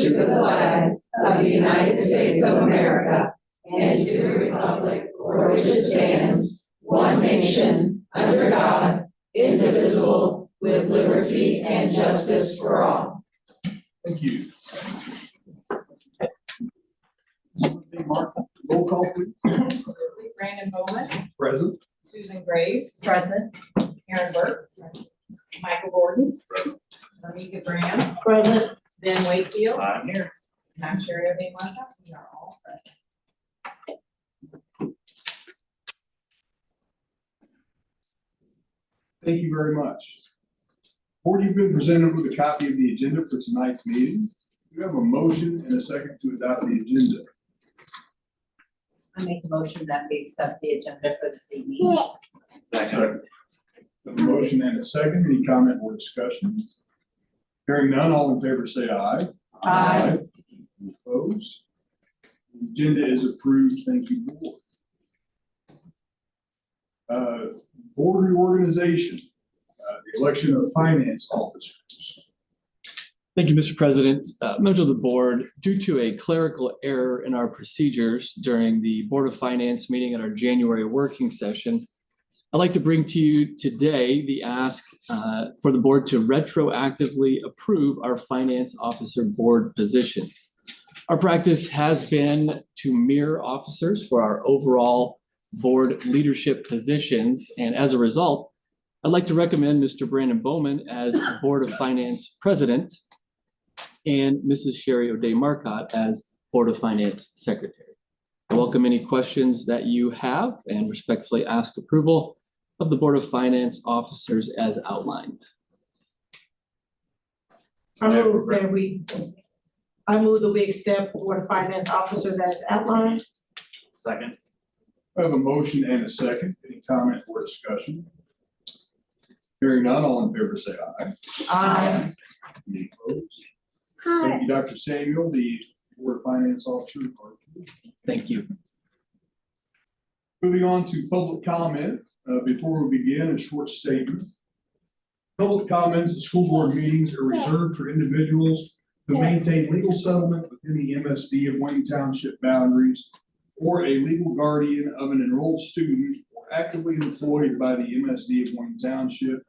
to the flag of the United States of America and to the republic for which it stands, one nation, under God, indivisible, with liberty and justice for all. Thank you. Roll call, please. Brandon Bowman, Present. Susan Graves, present. Aaron Burke, Michael Gordon, Amika Graham, Present. Ben Wakefield, I'm here. and I'm Sherry O'Day-Martha. We are all present. Thank you very much. Board, you've been presented with a copy of the agenda for tonight's meeting. Do you have a motion and a second to adopt the agenda? I make a motion that we accept the agenda for this evening. Second. A motion and a second. Any comment or discussion? Hearing none, all in favor say aye. Aye. Any opposed? The agenda is approved. Thank you, board. Board reorganization, the election of finance officers. Thank you, Mr. President. Members of the board, due to a clerical error in our procedures during the Board of Finance meeting at our January working session, I'd like to bring to you today the ask for the board to retroactively approve our finance officer board positions. Our practice has been to mirror officers for our overall board leadership positions, and as a result, I'd like to recommend Mr. Brandon Bowman as Board of Finance President and Mrs. Sherry O'Day-Marcotte as Board of Finance Secretary. I welcome any questions that you have and respectfully ask approval of the Board of Finance officers as outlined. I move that we accept Board of Finance officers as outlined. Second. I have a motion and a second. Any comment or discussion? Hearing none, all in favor say aye. Aye. Any opposed? Thank you, Dr. Samuel, the Board of Finance officer. Thank you. Moving on to public comment. Before we begin, a short statement. Public comments at school board meetings are reserved for individuals who maintain legal settlement within the MSD of Wayne Township boundaries, or a legal guardian of an enrolled student or actively employed by the MSD of Wayne Township,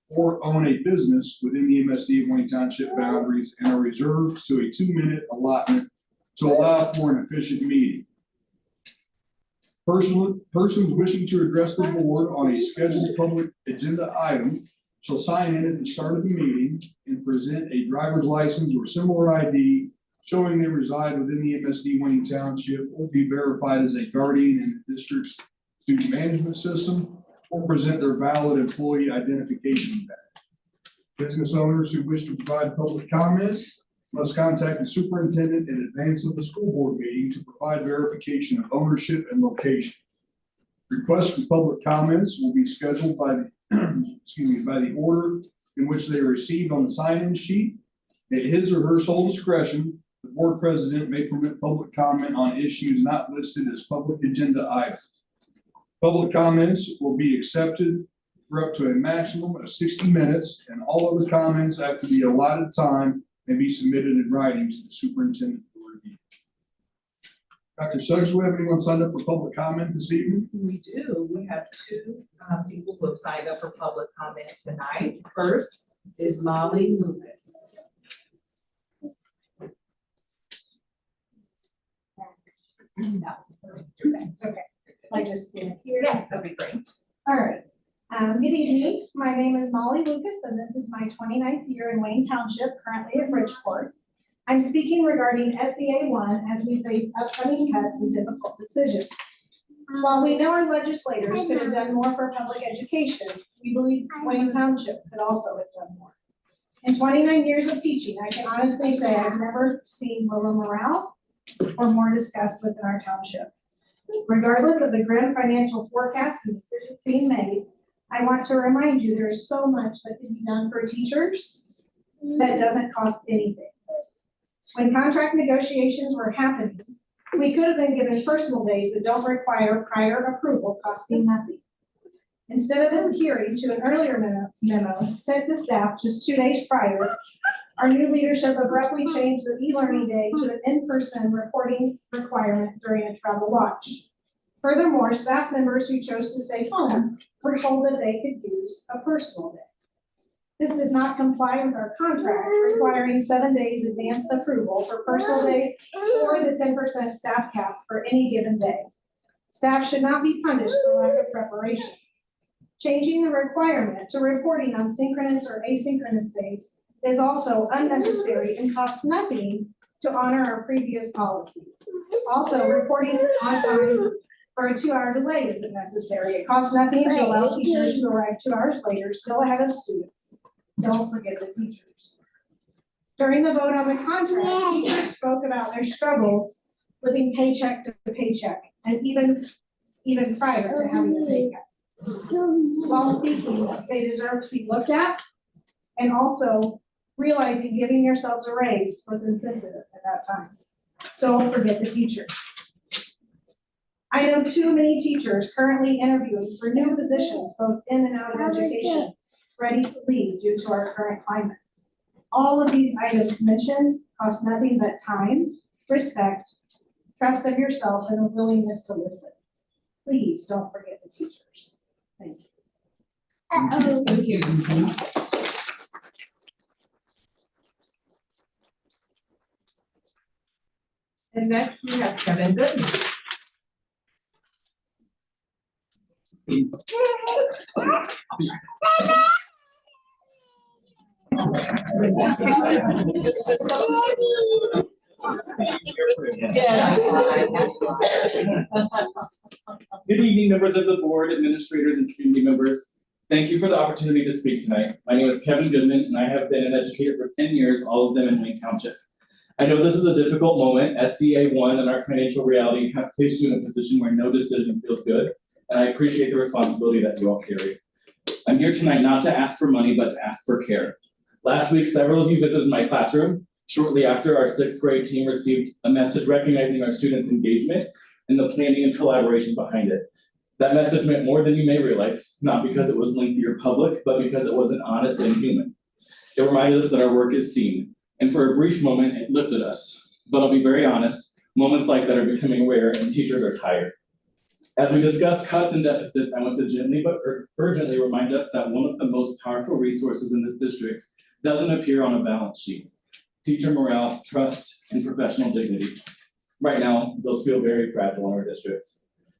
or own a business within the MSD of Wayne Township boundaries, and are reserved to a 2-minute allotment to allow for an efficient meeting. Persons wishing to address the board on a scheduled public agenda item shall sign in at the start of the meeting and present a driver's license or similar ID showing they reside within the MSD Wayne Township, or be verified as a guardian in the district's student management system, or present their valid employee identification badge. Business owners who wish to provide public comment must contact the superintendent in advance of the school board meeting to provide verification of ownership and location. Requests for public comments will be scheduled by the by the order in which they are received on the sign-in sheet. At his or her sole discretion, the board president may permit public comment on issues not listed as public agenda items. Public comments will be accepted for up to a maximum of 60 minutes, and all other comments after the allotted time may be submitted in writing to the superintendent for review. Dr. Suggs, do we have anyone signed up for public comment this evening? We do. We have two people who have signed up for public comment tonight. First is Molly Lucas. No. Okay. I just didn't hear. Yes, that'd be great. All right. Good evening. My name is Molly Lucas, and this is my 29th year in Wayne Township, currently at Bridgeport. I'm speaking regarding SEA 1 as we face upcoming cuts and difficult decisions. While we know our legislators could have done more for public education, we believe Wayne Township could also have done more. In 29 years of teaching, I can honestly say I've never seen lower morale or more discussed within our township. Regardless of the grim financial forecast and decisions being made, I want to remind you there is so much that can be done for teachers that doesn't cost anything. When contract negotiations were happening, we could have been given personal days that don't require prior approval costing nothing. Instead of adhering to an earlier memo sent to staff just 2 days prior, Our new leadership abruptly changed the e-learning day to an in-person reporting requirement during a travel watch. Furthermore, staff members who chose to stay home were told that they could use a personal day. This does not comply with our contract requiring 7 days advanced approval for personal days or the 10% staff cap for any given day. Staff should not be punished for lack of preparation. Changing the requirement to reporting on synchronous or asynchronous days is also unnecessary and costs nothing to honor our previous policy. Also, reporting on time for a 2-hour delay isn't necessary. It costs nothing to allow teachers to arrive 2 hours later, still ahead of students. Don't forget the teachers. During the vote on the contract, teachers spoke about their struggles living paycheck to paycheck, and even prior to having a pay cut. While speaking, they deserve to be looked at, and also realizing giving yourselves a raise was insensitive at that time. Don't forget the teachers. I know too many teachers currently interviewing for new positions, both in and out of education, ready to leave due to our current climate. All of these items mentioned cost nothing but time, respect, trust of yourself, and a willingness to listen. Please don't forget the teachers. Thank you. Thank you. And next we have Kevin Goodman. Good evening, members of the board, administrators, and community members. Thank you for the opportunity to speak tonight. My name is Kevin Goodman, and I have been an educator for 10 years, all of them in Wayne Township. I know this is a difficult moment. SCA 1 and our financial reality has placed you in a position where no decision feels good, and I appreciate the responsibility that you all carry. I'm here tonight not to ask for money, but to ask for care. Last week, several of you visited my classroom shortly after our 6th grade team received a message recognizing our students' engagement and the planning and collaboration behind it. That message meant more than you may realize, not because it was lengthy or public, but because it wasn't honest and human. It reminded us that our work is seen, and for a brief moment, it lifted us. But I'll be very honest, moments like that are becoming rare and teachers are tired. As we discuss cuts and deficits, I want to gently but urgently remind us that one of the most powerful resources in this district doesn't appear on a balance sheet. Teacher morale, trust, and professional dignity. Right now, those feel very fragile in our district.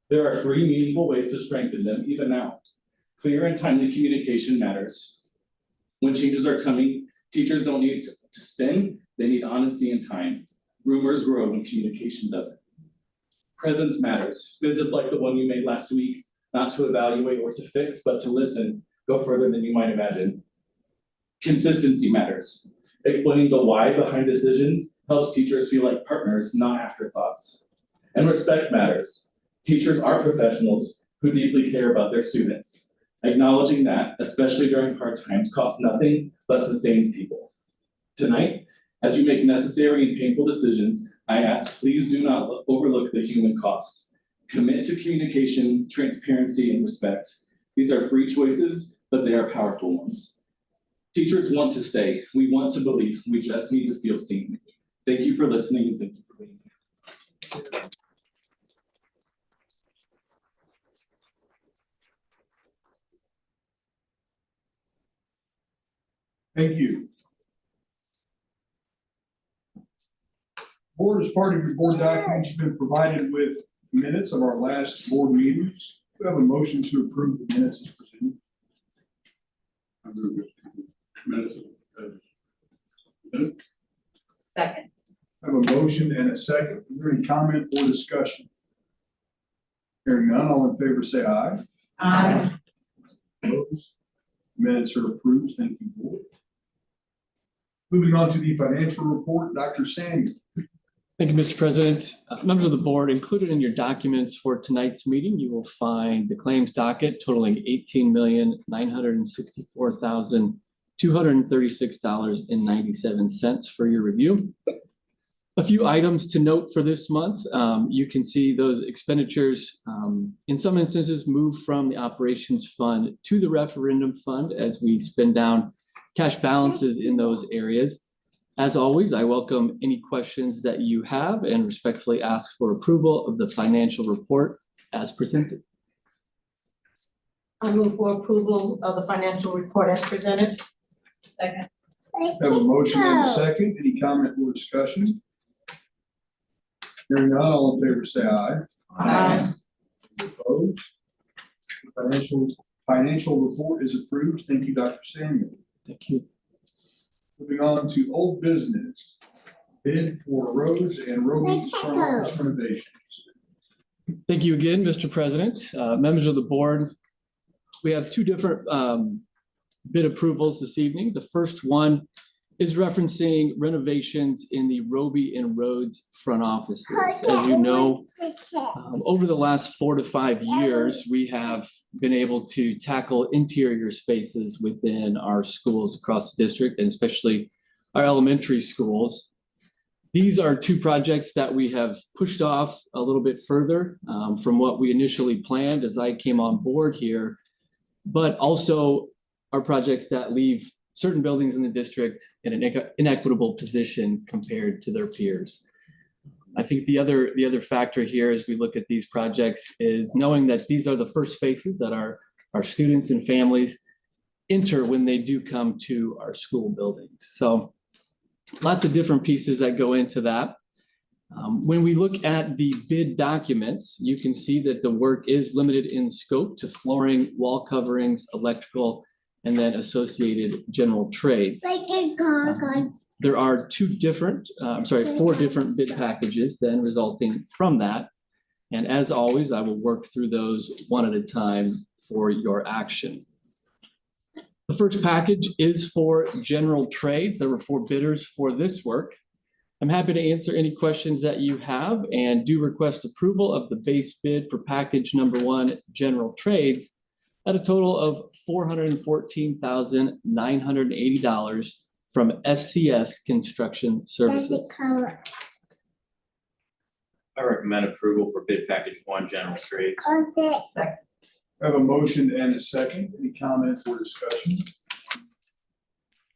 There are 3 meaningful ways to strengthen them, even now. Clear and timely communication matters. When changes are coming, teachers don't need to spin, they need honesty and time. Rumors grow when communication doesn't. Presence matters. Visits like the one you made last week, not to evaluate or to fix, but to listen, go further than you might imagine. Consistency matters. Explaining the why behind decisions helps teachers feel like partners, not afterthoughts. And respect matters. Teachers are professionals who deeply care about their students. Acknowledging that, especially during hard times, costs nothing but sustains people. Tonight, as you make necessary and painful decisions, I ask, please do not overlook the human cost. Commit to communication, transparency, and respect. These are free choices, but they are powerful ones. Teachers want to stay. We want to believe. We just need to feel seen. Thank you for listening and thank you for being here. Thank you. Board, as part of your board documents, you've been provided with minutes of our last board meetings. We have a motion to approve the minutes as presented. I move it. Minutes. Second. I have a motion and a second. Is there any comment or discussion? Hearing none, all in favor say aye. Aye. Opposed? Minutes are approved. Thank you, board. Moving on to the financial report, Dr. Samuel. Thank you, Mr. President. Members of the board, included in your documents for tonight's meeting, you will find the claims docket totaling $18,964,236.97 for your review. A few items to note for this month. You can see those expenditures, in some instances, move from the operations fund to the referendum fund as we spend down cash balances in those areas. As always, I welcome any questions that you have and respectfully ask for approval of the financial report as presented. I move for approval of the financial report as presented. Second. Have a motion and a second. Any comment or discussion? Hearing none, all in favor say aye. Aye. Opposed? Financial report is approved. Thank you, Dr. Samuel. Thank you. Moving on to old business. Bid for roads and road front office renovations. Thank you again, Mr. President, members of the board. We have two different bid approvals this evening. The first one is referencing renovations in the Roby and Rhodes front offices. As you know, over the last 4 to 5 years, we have been able to tackle interior spaces within our schools across the district, and especially our elementary schools. These are two projects that we have pushed off a little bit further from what we initially planned as I came on board here, but also are projects that leave certain buildings in the district in an inequitable position compared to their peers. I think the other factor here as we look at these projects is knowing that these are the first spaces that our students and families enter when they do come to our school buildings. So lots of different pieces that go into that. When we look at the bid documents, you can see that the work is limited in scope to flooring, wall coverings, electrical, and then associated general trades. There are four different bid packages then resulting from that. And as always, I will work through those one at a time for your action. The first package is for general trades. There were 4 bidders for this work. I'm happy to answer any questions that you have and do request approval of the base bid for package number 1, general trades, at a total of $414,980 from SCS Construction Services. I recommend approval for bid package 1, general trades. Second. I have a motion and a second. Any comments or discussion?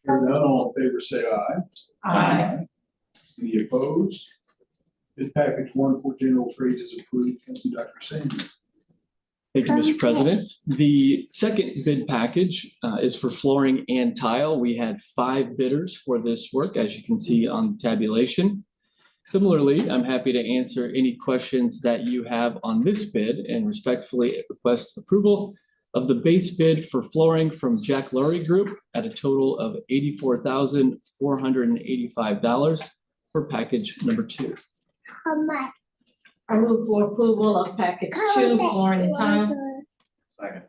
Hearing none, all in favor say aye. Aye. Any opposed? Bid package 1 for general trades is approved. Thank you, Dr. Samuel. Thank you, Mr. President. The second bid package is for flooring and tile. We had 5 bidders for this work, as you can see on the tabulation. Similarly, I'm happy to answer any questions that you have on this bid and respectfully request approval of the base bid for flooring from Jack Lurie Group at a total of $84,485 for package number 2. I move for approval of package 2, flooring and tile. Second.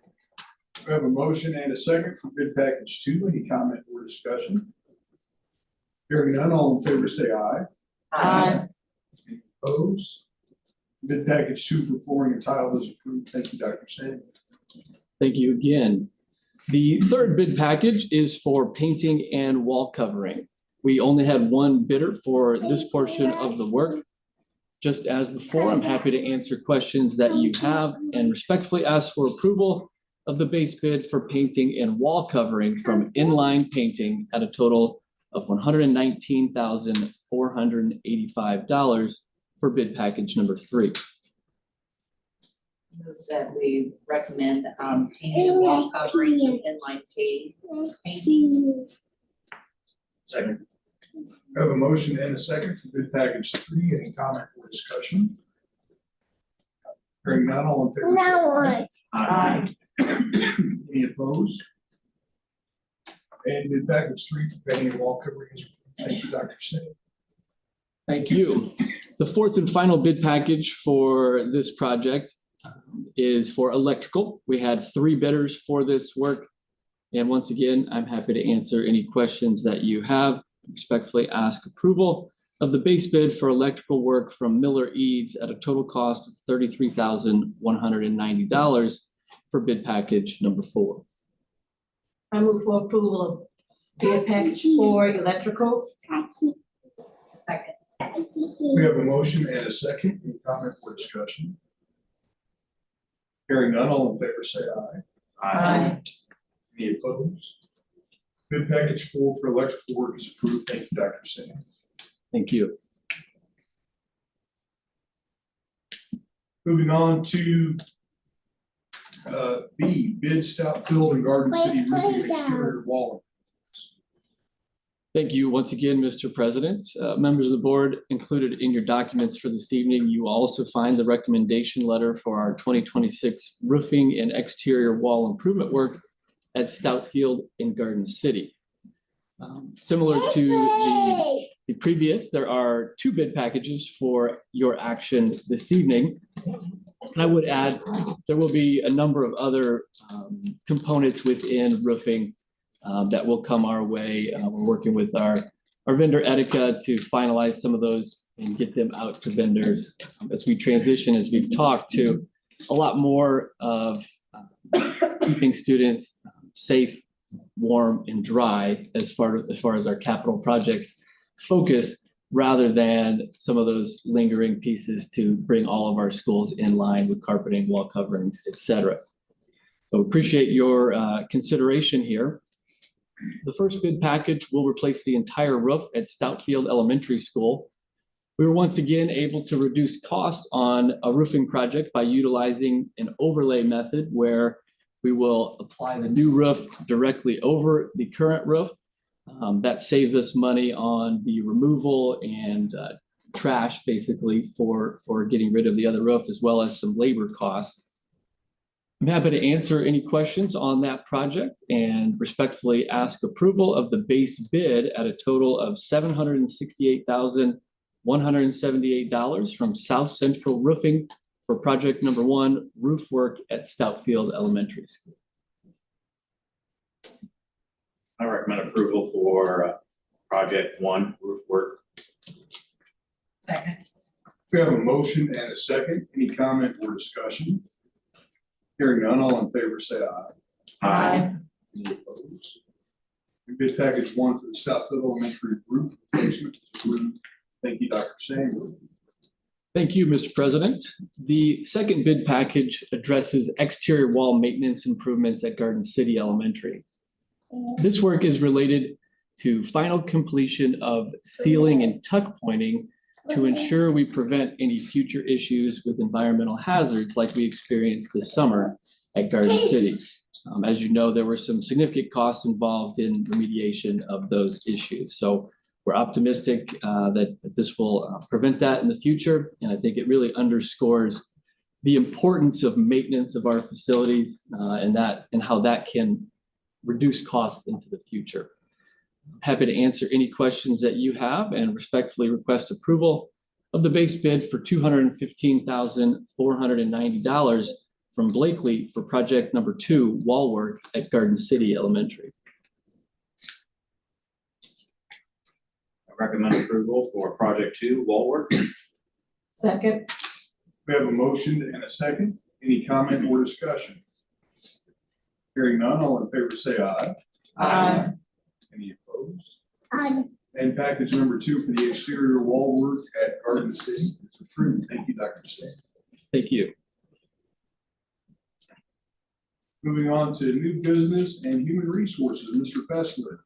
We have a motion and a second for bid package 2. Any comment or discussion? Hearing none, all in favor say aye. Aye. Any opposed? Bid package 2 for flooring and tile is approved. Thank you, Dr. Samuel. Thank you again. The third bid package is for painting and wall covering. We only had 1 bidder for this portion of the work. Just as before, I'm happy to answer questions that you have and respectfully ask for approval of the base bid for painting and wall covering from Inline Painting at a total of $119,485 for bid package number 3. Move that we recommend painting and wall coverings with inline painting. Second. We have a motion and a second for bid package 3. Any comment or discussion? Hearing none, all in favor say aye. Any opposed? And bid package 3 for painting and wall covering is approved. Thank you, Dr. Samuel. Thank you. The fourth and final bid package for this project is for electrical. We had 3 bidders for this work. And once again, I'm happy to answer any questions that you have. Respectfully ask approval of the base bid for electrical work from Miller Eads at a total cost of $33,190 for bid package number 4. I move for approval of bid package 4, electrical. Second. We have a motion and a second. Any comment or discussion? Hearing none, all in favor say aye. Aye. Any opposed? Bid package 4 for electrical work is approved. Thank you, Dr. Sam. Thank you. Moving on to B, bid Stoutfield and Garden City roofing exterior wall. Thank you once again, Mr. President. Members of the board, included in your documents for this evening, you also find the recommendation letter for our 2026 roofing and exterior wall improvement work at Stoutfield in Garden City. Similar to the previous, there are 2 bid packages for your action this evening. And I would add, there will be a number of other components within roofing that will come our way. We're working with our vendor Etika to finalize some of those and get them out to vendors as we transition, as we've talked to a lot more of keeping students safe, warm, and dry as far as our capital projects focus, rather than some of those lingering pieces to bring all of our schools in line with carpeting, wall coverings, et cetera. So appreciate your consideration here. The first bid package will replace the entire roof at Stoutfield Elementary School. We were once again able to reduce cost on a roofing project by utilizing an overlay method where we will apply the new roof directly over the current roof. That saves us money on the removal and trash, basically, for getting rid of the other roof, as well as some labor costs. I'm happy to answer any questions on that project and respectfully ask approval of the base bid at a total of $768,178 from South Central Roofing for project number 1, roof work at Stoutfield Elementary School. I recommend approval for project 1, roof work. Second. We have a motion and a second. Any comment or discussion? Hearing none, all in favor say aye. Any opposed? Bid package 1 for the Stoutfield Elementary roof replacement is approved. Thank you, Dr. Samuel. Thank you, Mr. President. The second bid package addresses exterior wall maintenance improvements at Garden City Elementary. This work is related to final completion of sealing and tuck pointing to ensure we prevent any future issues with environmental hazards like we experienced this summer at Garden City. As you know, there were some significant costs involved in remediation of those issues. So we're optimistic that this will prevent that in the future. And I think it really underscores the importance of maintenance of our facilities and how that can reduce costs into the future. I'm happy to answer any questions that you have and respectfully request approval of the base bid for $215,490 from Blakely for project number 2, wall work at Garden City Elementary. I recommend approval for project 2, wall work. Second. We have a motion and a second. Any comment or discussion? Hearing none, all in favor say aye. Aye. Any opposed? And package number 2 for the exterior wall work at Garden City is approved. Thank you, Dr. Stan. Thank you. Moving on to new business and human resources, Mr. Fessler.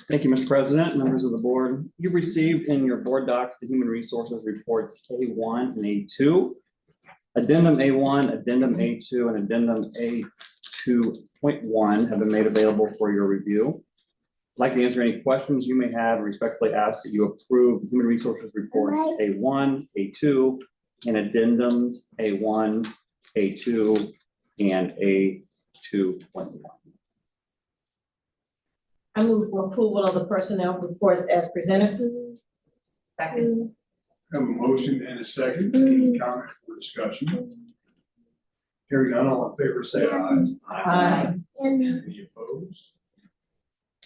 Thank you, Mr. President, members of the board. You've received in your board docs the human resources reports A1 and A2. Addendum A1, Addendum A2, and Addendum A2.1 have been made available for your review. I'd like to answer any questions you may have and respectfully ask that you approve the human resources reports A1, A2, and addendums A1, A2, and A2.1. I move for approval of the personnel reports as presented. Second. Have a motion and a second. Any comment or discussion? Hearing none, all in favor say aye. Aye. Any opposed?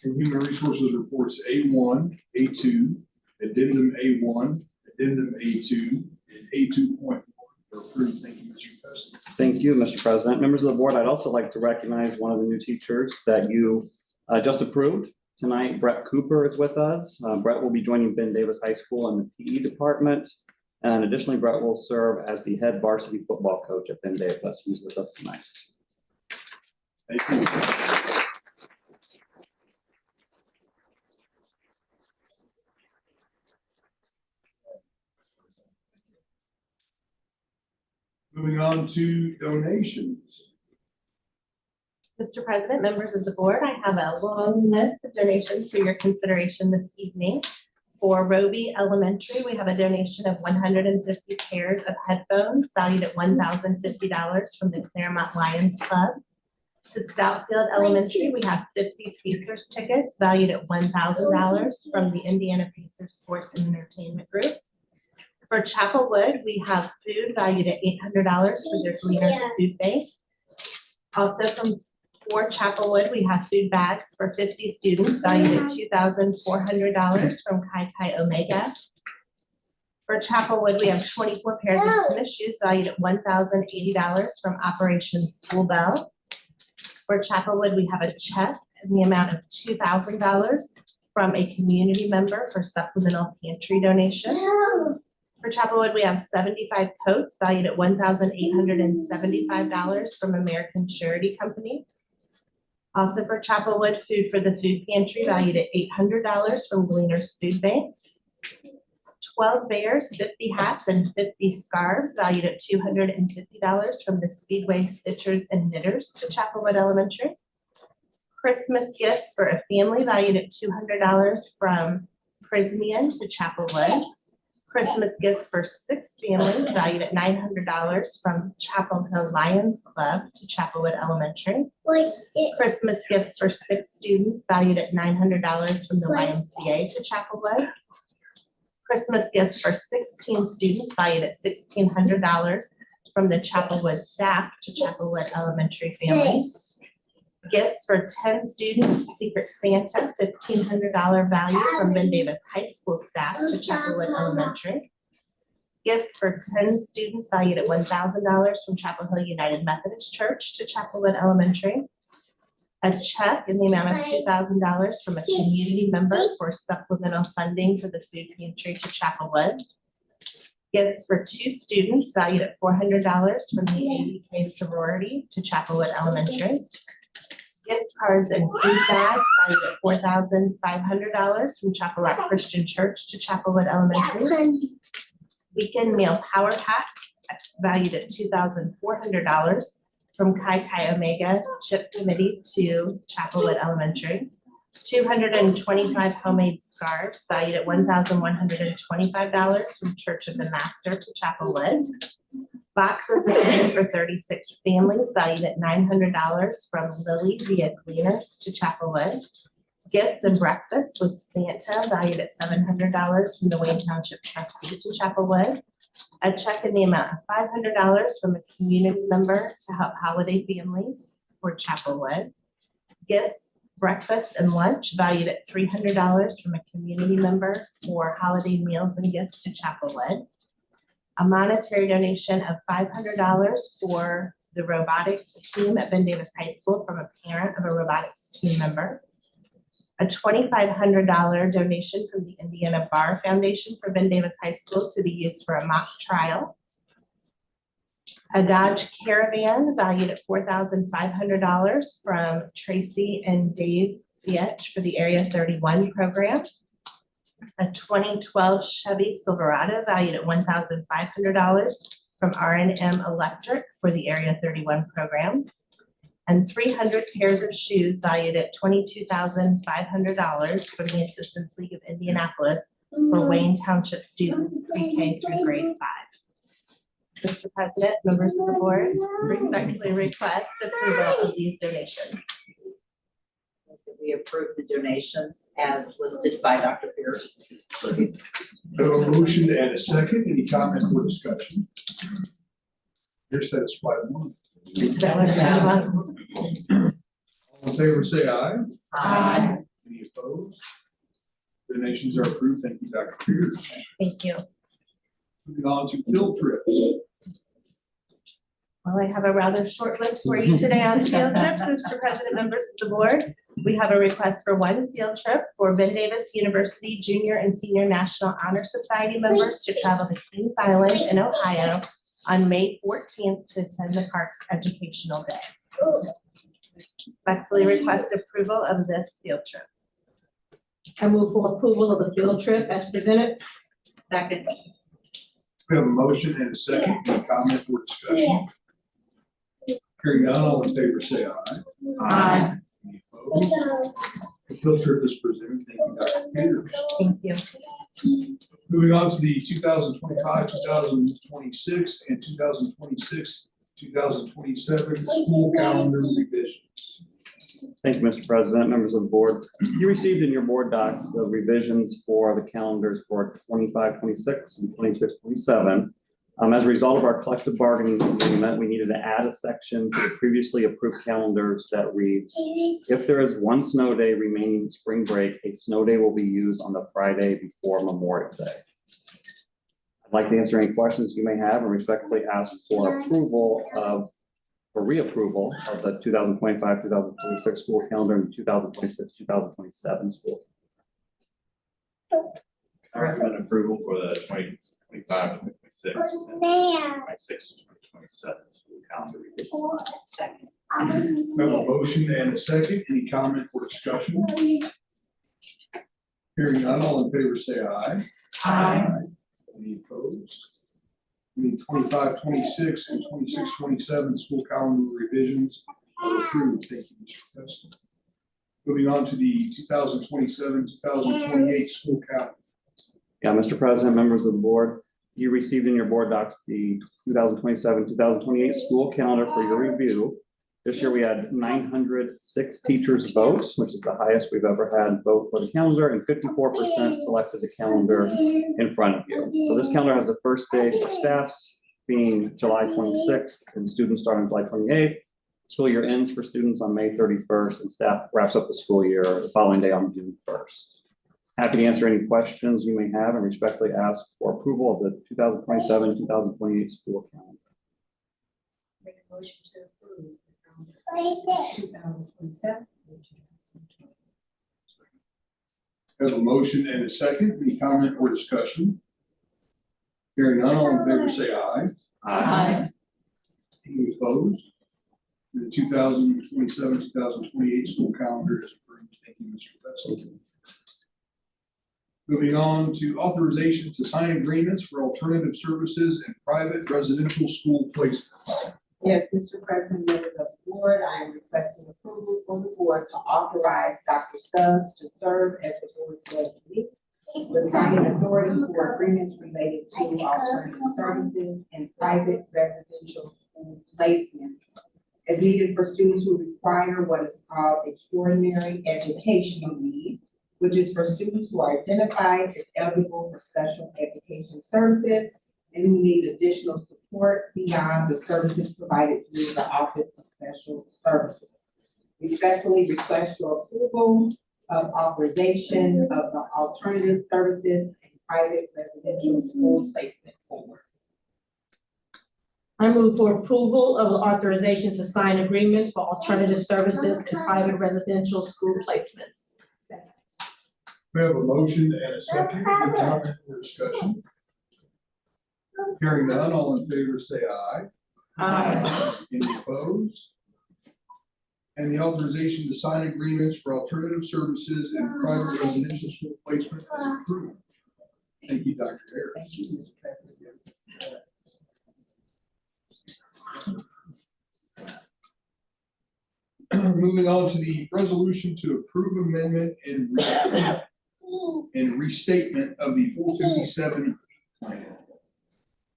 And human resources reports A1, A2, addendum A1, addendum A2, and A2.1 are approved. Thank you, Mr. Fessler. Thank you, Mr. President. Members of the board, I'd also like to recognize one of the new teachers that you just approved tonight. Brett Cooper is with us. Brett will be joining Ben Davis High School in the PE department. And additionally, Brett will serve as the head varsity football coach at Ben Davis. He's with us tonight. Thank you. Moving on to donations. Mr. President, members of the board, I have a long list of donations for your consideration this evening. For Roby Elementary, we have a donation of 150 pairs of headphones valued at $1,050 from the Claremont Lions Club. To Stoutfield Elementary, we have 50 Pacers tickets valued at $1,000 from the Indiana Pacers Sports and Entertainment Group. For Chapelwood, we have food valued at $800 for their Gleaners Food Bank. Also for Chapelwood, we have food bags for 50 students valued at $2,400 from Kai Kai Omega. For Chapelwood, we have 24 pairs of tennis shoes valued at $1,080 from Operation School Bell. For Chapelwood, we have a check in the amount of $2,000 from a community member for supplemental pantry donation. For Chapelwood, we have 75 coats valued at $1,875 from American Charity Company. Also for Chapelwood, food for the food pantry valued at $800 from Gleaners Food Bank. 12 bears, 50 hats, and 50 scarves valued at $250 from the Speedway Stitchers and Knitters to Chapelwood Elementary. Christmas gifts for a family valued at $200 from Prismian to Chapelwood. Christmas gifts for 6 families valued at $900 from Chapel Hill Lions Club to Chapelwood Elementary. Christmas gifts for 6 students valued at $900 from the YMCA to Chapelwood. Christmas gifts for 16 students valued at $1,600 from the Chapelwood staff to Chapelwood Elementary families. Gifts for 10 students, Secret Santa, $1,500 value from Ben Davis High School staff to Chapelwood Elementary. Gifts for 10 students valued at $1,000 from Chapel Hill United Methodist Church to Chapelwood Elementary. A check in the amount of $2,000 from a community member for supplemental funding for the food pantry to Chapelwood. Gifts for 2 students valued at $400 from the ABK sorority to Chapelwood Elementary. Gift cards and food bags valued at $4,500 from Chapelwood Christian Church to Chapelwood Elementary. Weekend meal power packs valued at $2,400 from Kai Kai Omega Chip Committee to Chapelwood Elementary. 225 homemade scarves valued at $1,125 from Church of the Master to Chapelwood. Boxes of food for 36 families valued at $900 from Lily via Gleaners to Chapelwood. Gifts and breakfast with Santa valued at $700 from the Wayne Township trustee to Chapelwood. A check in the amount of $500 from a community member to help holiday families for Chapelwood. Gifts, breakfast, and lunch valued at $300 from a community member for holiday meals and gifts to Chapelwood. A monetary donation of $500 for the robotics team at Ben Davis High School from a parent of a robotics team member. A $2,500 donation from the Indiana Bar Foundation for Ben Davis High School to be used for a mock trial. A Dodge Caravan valued at $4,500 from Tracy and Dave Fietch for the Area 31 program. A 2012 Chevy Silverado valued at $1,500 from R&M Electric for the Area 31 program. And 300 pairs of shoes valued at $22,500 from the Assistance League of Indianapolis for Wayne Township students pre-K through grade 5. Mr. President, members of the board, respectfully request approval of these donations. We approve the donations as listed by Dr. Pierce. I have a motion and a second. Any comments or discussion? You're satisfied. That was, All in favor, say aye. Aye. Any opposed? Donations are approved. Thank you, Dr. Pierce. Thank you. Moving on to field trips. Well, I have a rather short list for you today on field trips, Mr. President, members of the board. We have a request for 1 field trip for Ben Davis University Junior and Senior National Honor Society members to travel to Kings Island in Ohio on May 14th to attend the Parks Educational Day. Respectfully request approval of this field trip. I move for approval of the field trip as presented. Second. We have a motion and a second. Any comment or discussion? Hearing none, all in favor say aye. Aye. Any opposed? The field trip is presented. Thank you, Dr. Peters. Thank you. Moving on to the 2025, 2026, and 2026, 2027 school calendar revisions. Thank you, Mr. President, members of the board. You received in your board docs the revisions for the calendars for 25-26 and 26-27. As a result of our collective bargaining agreement, we needed to add a section to the previously approved calendars that reads, if there is one snow day remaining in spring break, a snow day will be used on the Friday before Memorial Day. I'd like to answer any questions you may have and respectfully ask for approval of, or reapproval of the 2025-2026 school calendar and 2026-2027 school. I recommend approval for the 2025-26 and 26-27 school calendar revision. Second. We have a motion and a second. Any comment or discussion? Hearing none, all in favor say aye. Aye. Any opposed? The 25-26 and 26-27 school calendar revisions are approved. Thank you, Mr. Preston. Moving on to the 2027-2028 school calendar. Yeah, Mr. President, members of the board, you received in your board docs the 2027-2028 school calendar for your review. This year we had 906 teachers vote, which is the highest we've ever had vote for the calendar, and 54% selected the calendar in front of you. So this calendar has the first day for staffs being July 26th and students starting July 28th. School year ends for students on May 31st and staff wraps up the school year the following day on June 1st. Happy to answer any questions you may have and respectfully ask for approval of the 2027-2028 school calendar. Make a motion to approve. 2027. We have a motion and a second. Any comment or discussion? Hearing none, all in favor say aye. Aye. Any opposed? The 2027-2028 school calendar is approved. Thank you, Mr. Preston. Moving on to authorization to sign agreements for alternative services and private residential school placements. Yes, Mr. President, members of the board, I am requesting approval from the board to authorize Dr. Suggs to serve as the board's designee with signing authority for agreements related to alternative services and private residential school placements as needed for students who require what is called extraordinary educational need, which is for students who are identified as eligible for special education services and who need additional support beyond the services provided through the Office of Special Services. Respectfully request your approval of authorization of the alternative services and private residential school placement forward. I move for approval of authorization to sign agreements for alternative services and private residential school placements. We have a motion and a second. Any comment or discussion? Hearing none, all in favor say aye. Aye. Any opposed? And the authorization to sign agreements for alternative services and private residential school placement is approved. Thank you, Dr. Harris. Thank you, Mr. President. Moving on to the resolution to approve amendment and restatement of the 457 plan.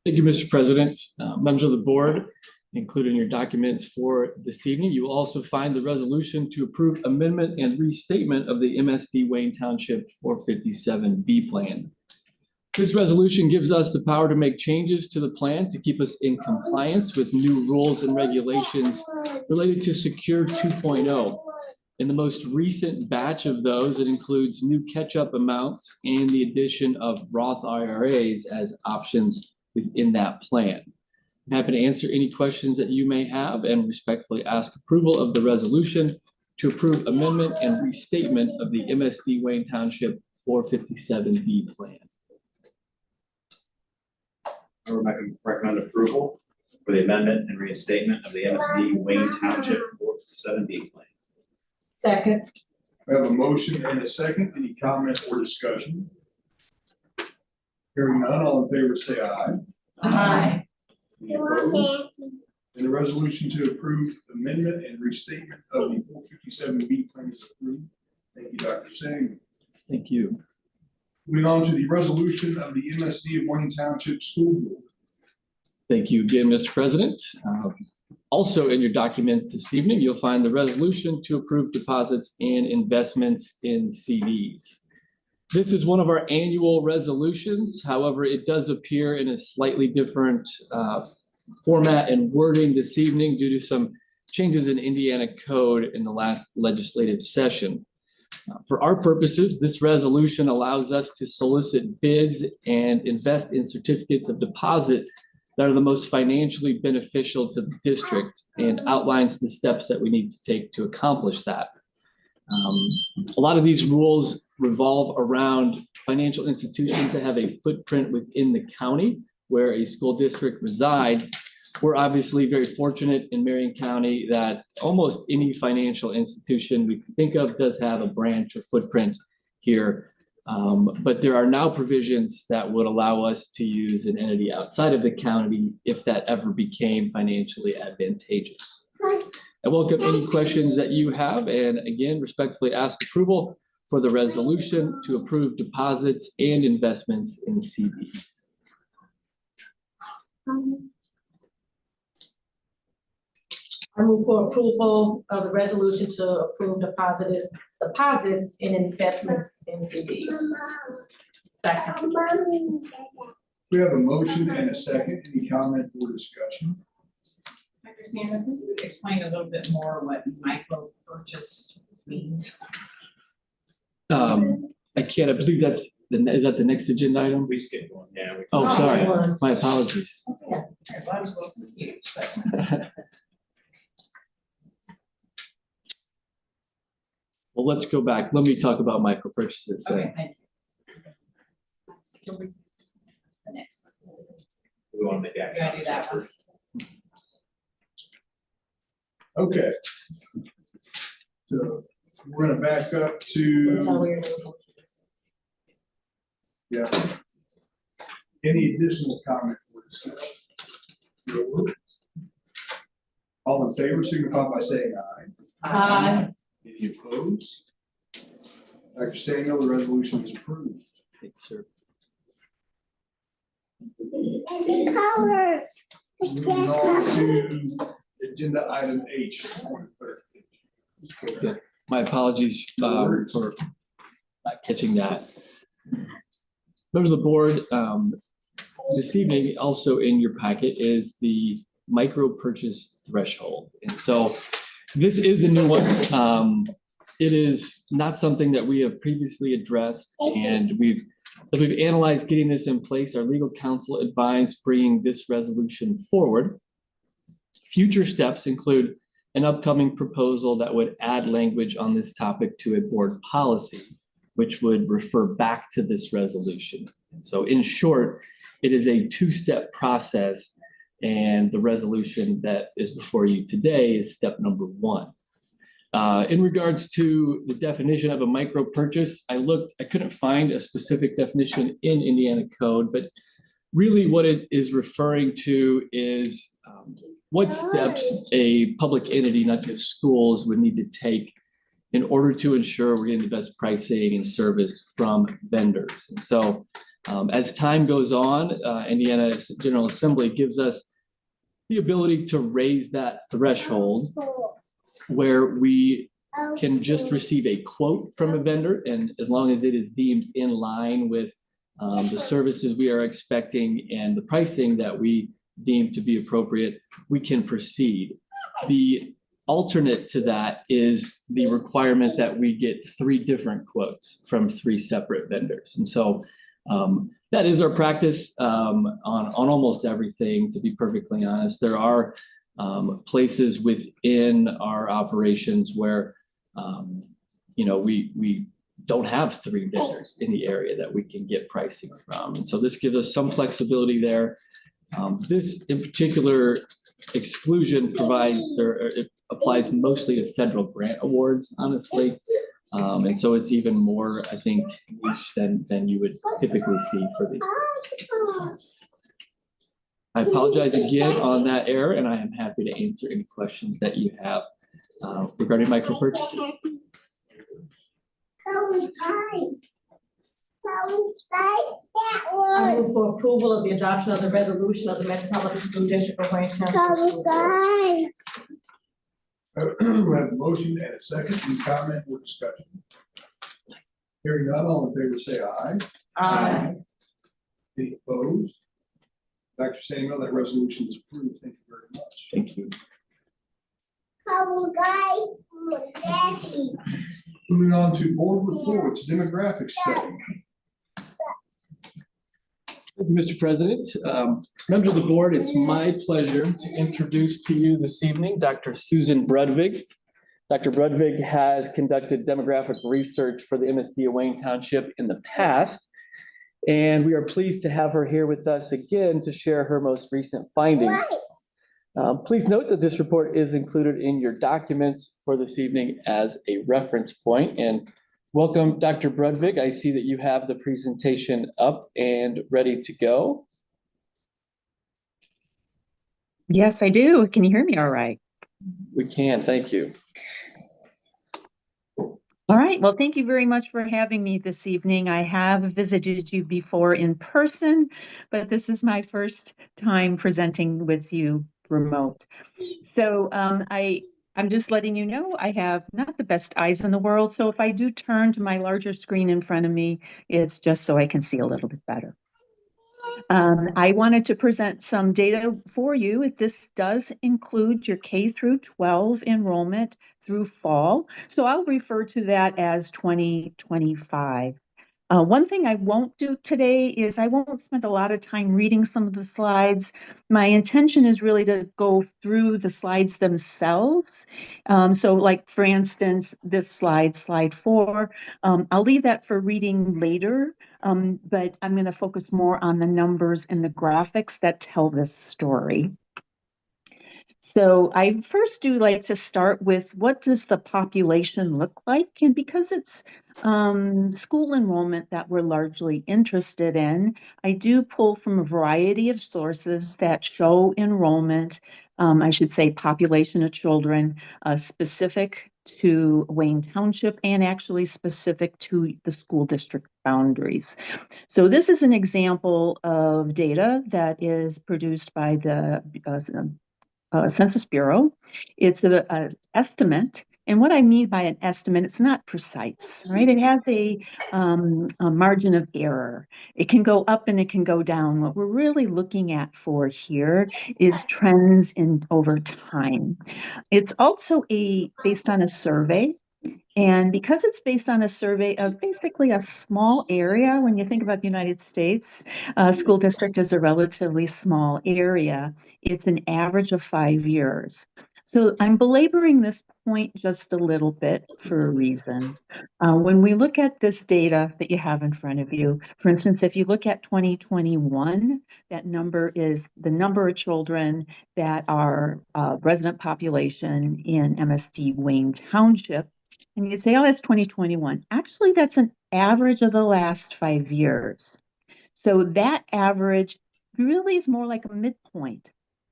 Thank you, Mr. President. Members of the board, included in your documents for this evening, you will also find the resolution to approve amendment and restatement of the MSD Wayne Township 457B plan. This resolution gives us the power to make changes to the plan to keep us in compliance with new rules and regulations related to Secure 2.0. In the most recent batch of those, it includes new catch-up amounts and the addition of Roth IRAs as options within that plan. I'm happy to answer any questions that you may have and respectfully ask approval of the resolution to approve amendment and restatement of the MSD Wayne Township 457B plan. I recommend approval for the amendment and reinstatement of the MSD Wayne Township 457B plan. Second. We have a motion and a second. Any comment or discussion? Hearing none, all in favor say aye. Aye. Any opposed? And the resolution to approve amendment and restatement of the 457B plan is approved. Thank you, Dr. Singh. Thank you. Moving on to the resolution of the MSD of Wayne Township School Board. Thank you again, Mr. President. Also in your documents this evening, you'll find the resolution to approve deposits and investments in CDs. This is one of our annual resolutions. However, it does appear in a slightly different format and wording this evening due to some changes in Indiana code in the last legislative session. For our purposes, this resolution allows us to solicit bids and invest in certificates of deposit that are the most financially beneficial to the district and outlines the steps that we need to take to accomplish that. A lot of these rules revolve around financial institutions that have a footprint within the county where a school district resides. We're obviously very fortunate in Marion County that almost any financial institution we can think of does have a branch or footprint here. But there are now provisions that would allow us to use an entity outside of the county if that ever became financially advantageous. I welcome any questions that you have, and again, respectfully ask approval for the resolution to approve deposits and investments in CDs. I move for approval of the resolution to approve deposits and investments in CDs. Second. We have a motion and a second. Any comment or discussion? Dr. Sandra, could you explain a little bit more what micro purchase means? I can't, I believe is that the next agenda item? We skipped one, yeah. Oh, sorry, my apologies. Yeah, well, I was a little confused, but. Well, let's go back. Let me talk about micro purchases. Okay, thank you. The next one. We want to make action. You gotta do that one. Okay. So we're gonna back up to, yeah. Any additional comment or discussion? All in favor, signify by saying aye. Aye. Any opposed? Dr. Samuel, the resolution is approved. Thank you, sir. Moving on to agenda item H. Good. My apologies for not catching that. Members of the board, this evening, also in your packet is the micro purchase threshold. And so this is a new one. It is not something that we have previously addressed, and as we've analyzed getting this in place, our legal counsel advised bringing this resolution forward. Future steps include an upcoming proposal that would add language on this topic to a board policy, which would refer back to this resolution. And so in short, it is a two-step process, and the resolution that is before you today is step number one. In regards to the definition of a micro purchase, I couldn't find a specific definition in Indiana code, but really what it is referring to is what steps a public entity, not just schools, would need to take in order to ensure we're getting the best pricing and service from vendors. And so as time goes on, Indiana General Assembly gives us the ability to raise that threshold where we can just receive a quote from a vendor, and as long as it is deemed in line with the services we are expecting and the pricing that we deem to be appropriate, we can proceed. The alternate to that is the requirement that we get 3 different quotes from 3 separate vendors. And so that is our practice on almost everything, to be perfectly honest. There are places within our operations where we don't have 3 vendors in the area that we can get pricing from. And so this gives us some flexibility there. This in particular exclusion provides, or it applies mostly to federal grant awards, honestly. And so it's even more, I think, niche than you would typically see for the. I apologize again on that error, and I am happy to answer any questions that you have regarding micro purchases. I move for approval of the adoption of the resolution of the Metropolitan School District of Wayne Township. We have a motion and a second. Any comment or discussion? Hearing none, all in favor say aye. Aye. Any opposed? Dr. Samuel, that resolution is approved. Thank you very much. Thank you. Moving on to board reports, demographic study. Thank you, Mr. President. Members of the board, it's my pleasure to introduce to you this evening Dr. Susan Brudvig. Dr. Brudvig has conducted demographic research for the MSD of Wayne Township in the past, and we are pleased to have her here with us again to share her most recent findings. Please note that this report is included in your documents for this evening as a reference point. And welcome, Dr. Brudvig. I see that you have the presentation up and ready to go. Yes, I do. Can you hear me all right? We can, thank you. All right. Well, thank you very much for having me this evening. I have visited you before in person, but this is my first time presenting with you remote. So I'm just letting you know I have not the best eyes in the world. So if I do turn to my larger screen in front of me, it's just so I can see a little bit better. I wanted to present some data for you. This does include your K through 12 enrollment through fall. So I'll refer to that as 2025. One thing I won't do today is I won't spend a lot of time reading some of the slides. My intention is really to go through the slides themselves. So like, for instance, this slide 4, I'll leave that for reading later, but I'm going to focus more on the numbers and the graphics that tell this story. So I first do like to start with, what does the population look like? And because it's school enrollment that we're largely interested in, I do pull from a variety of sources that show enrollment, I should say population of children, specific to Wayne Township and actually specific to the school district boundaries. So this is an example of data that is produced by the Census Bureau. It's an estimate. And what I mean by an estimate, it's not precise, right? It has a margin of error. It can go up and it can go down. What we're really looking at for here is trends in over time. It's also based on a survey. And because it's based on a survey of basically a small area, when you think about the United States, school district is a relatively small area. It's an average of 5 years. So I'm belaboring this point just a little bit for a reason. When we look at this data that you have in front of you, for instance, if you look at 2021, that number is the number of children that are resident population in MSD Wayne Township. And you'd say, oh, that's 2021. Actually, that's an average of the last 5 years. So that average really is more like a midpoint,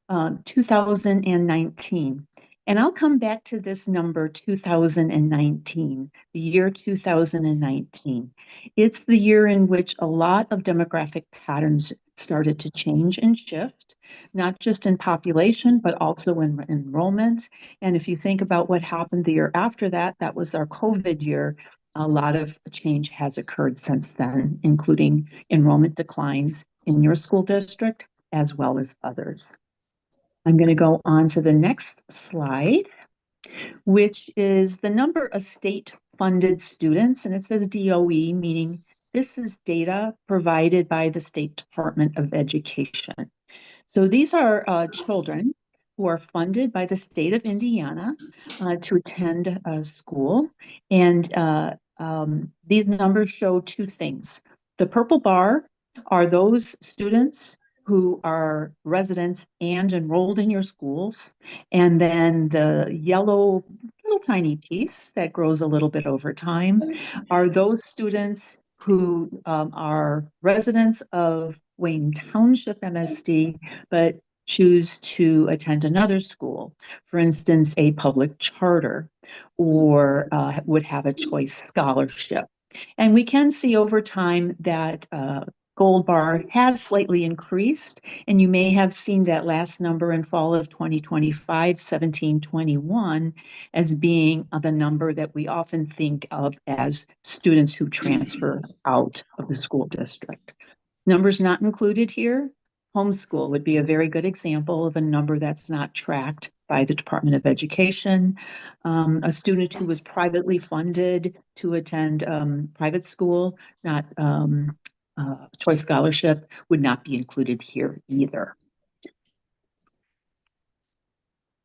2019. And I'll come back to this number, 2019, the year 2019. It's the year in which a lot of demographic patterns started to change and shift, not just in population, but also in enrollment. And if you think about what happened the year after that, that was our COVID year. A lot of change has occurred since then, including enrollment declines in your school district as well as others. I'm going to go on to the next slide, which is the number of state-funded students, and it says DOE, meaning this is data provided by the State Department of Education. So these are children who are funded by the state of Indiana to attend school, and these numbers show two things. The purple bar are those students who are residents and enrolled in your schools. And then the yellow little tiny piece that grows a little bit over time are those students who are residents of Wayne Township MSD, but choose to attend another school, for instance, a public charter, or would have a choice scholarship. And we can see over time that gold bar has slightly increased, and you may have seen that last number in fall of 2025, 1721, as being the number that we often think of as students who transfer out of the school district. Numbers not included here. Homeschool would be a very good example of a number that's not tracked by the Department of Education. A student who was privately funded to attend private school, not choice scholarship, would not be included here either.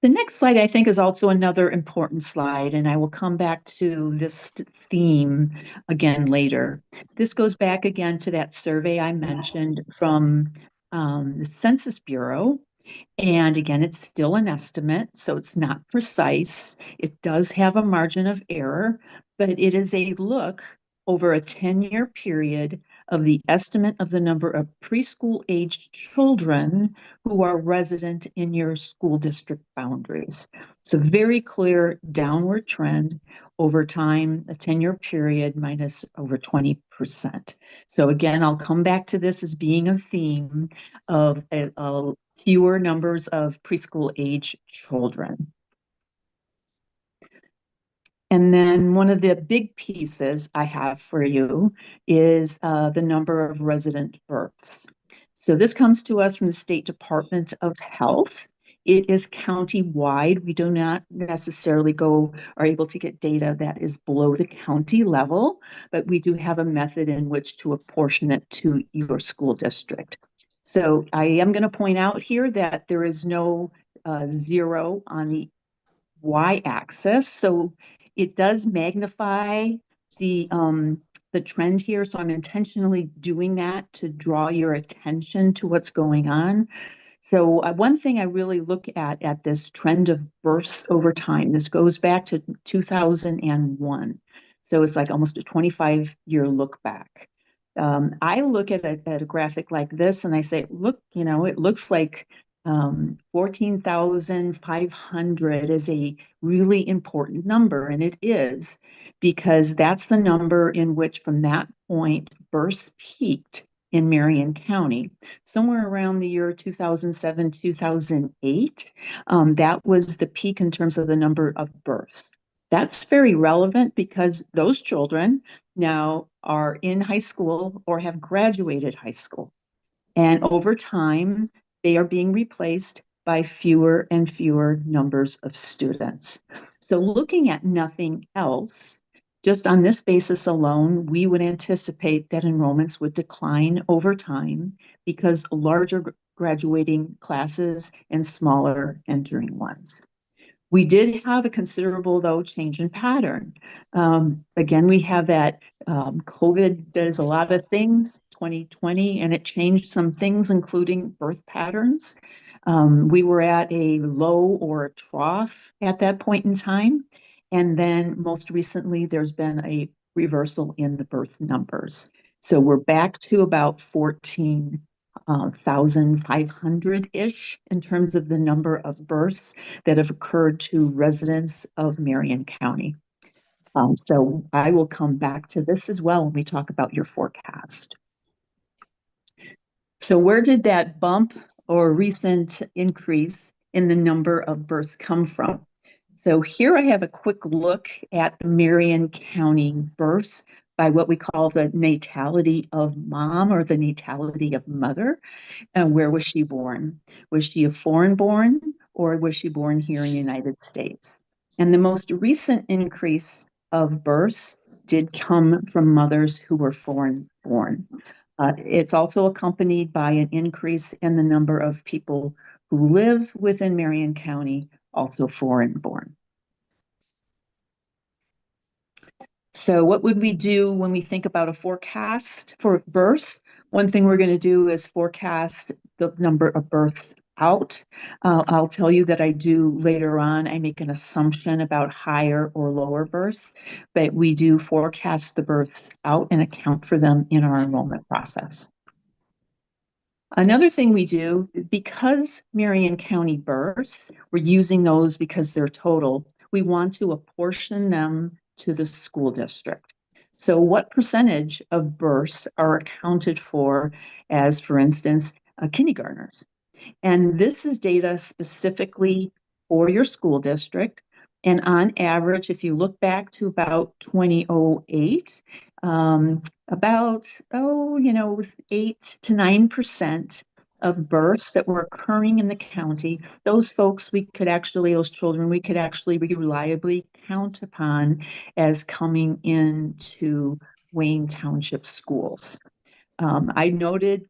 The next slide, I think, is also another important slide, and I will come back to this theme again later. This goes back again to that survey I mentioned from the Census Bureau. And again, it's still an estimate, so it's not precise. It does have a margin of error, but it is a look over a 10-year period of the estimate of the number of preschool-aged children who are resident in your school district boundaries. It's a very clear downward trend over time, a 10-year period minus over 20%. So again, I'll come back to this as being a theme of fewer numbers of preschool age children. And then one of the big pieces I have for you is the number of resident births. So this comes to us from the State Department of Health. It is county-wide. We do not necessarily are able to get data that is below the county level, but we do have a method in which to apportion it to your school district. So I am going to point out here that there is no zero on the y-axis. So it does magnify the trend here. So I'm intentionally doing that to draw your attention to what's going on. So one thing I really look at this trend of births over time, this goes back to 2001. So it's like almost a 25-year look back. I look at a graphic like this and I say, look, it looks like 14,500 is a really important number, and it is, because that's the number in which from that point births peaked in Marion County. Somewhere around the year 2007, 2008, that was the peak in terms of the number of births. That's very relevant because those children now are in high school or have graduated high school. And over time, they are being replaced by fewer and fewer numbers of students. So looking at nothing else, just on this basis alone, we would anticipate that enrollments would decline over time because larger graduating classes and smaller entering ones. We did have a considerable, though, change in pattern. Again, we have that COVID does a lot of things, 2020, and it changed some things, including birth patterns. We were at a low or a trough at that point in time. And then most recently, there's been a reversal in the birth numbers. So we're back to about 14,500-ish in terms of the number of births that have occurred to residents of Marion County. So I will come back to this as well when we talk about your forecast. So where did that bump or recent increase in the number of births come from? So here I have a quick look at the Marion County births by what we call the natality of mom or the natality of mother. And where was she born? Was she a foreign born or was she born here in the United States? And the most recent increase of births did come from mothers who were foreign born. It's also accompanied by an increase in the number of people who live within Marion County, also foreign born. So what would we do when we think about a forecast for births? One thing we're going to do is forecast the number of births out. I'll tell you that I do later on, I make an assumption about higher or lower births, but we do forecast the births out and account for them in our enrollment process. Another thing we do, because Marion County births, we're using those because they're total, we want to apportion them to the school district. So what percentage of births are accounted for as, for instance, kindergartners? And this is data specifically for your school district. And on average, if you look back to about 2008, about, 8 to 9% of births that were occurring in the county, those children, we could actually reliably count upon as coming into Wayne Township schools. I noted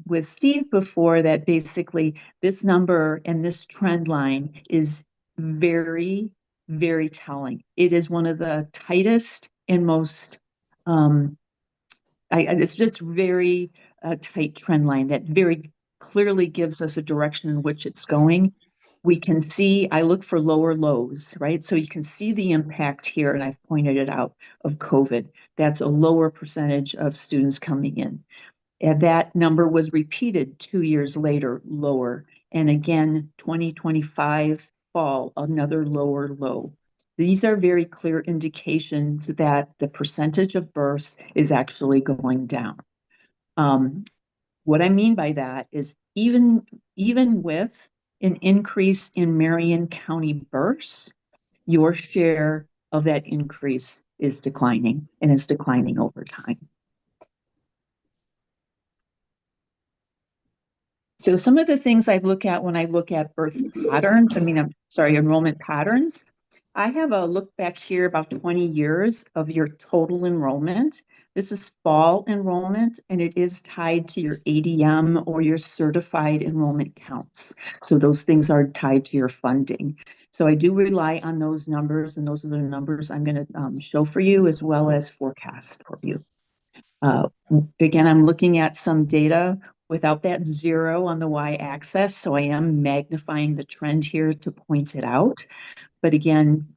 with Steve before that basically this number and this trend line is very, very telling. It is one of the tightest and most, it's just very tight trend line that very clearly gives us a direction in which it's going. We can see, I look for lower lows, right? So you can see the impact here, and I've pointed it out, of COVID. That's a lower percentage of students coming in. And that number was repeated 2 years later, lower. And again, 2025 fall, another lower low. These are very clear indications that the percentage of births is actually going down. What I mean by that is even with an increase in Marion County births, your share of that increase is declining, and it's declining over time. So some of the things I look at when I look at enrollment patterns, I have a look back here about 20 years of your total enrollment. This is fall enrollment, and it is tied to your ADM or your certified enrollment counts. So those things are tied to your funding. So I do rely on those numbers, and those are the numbers I'm going to show for you as well as forecast for you. Again, I'm looking at some data without that 0 on the y-axis, so I am magnifying the trend here to point it out. But again,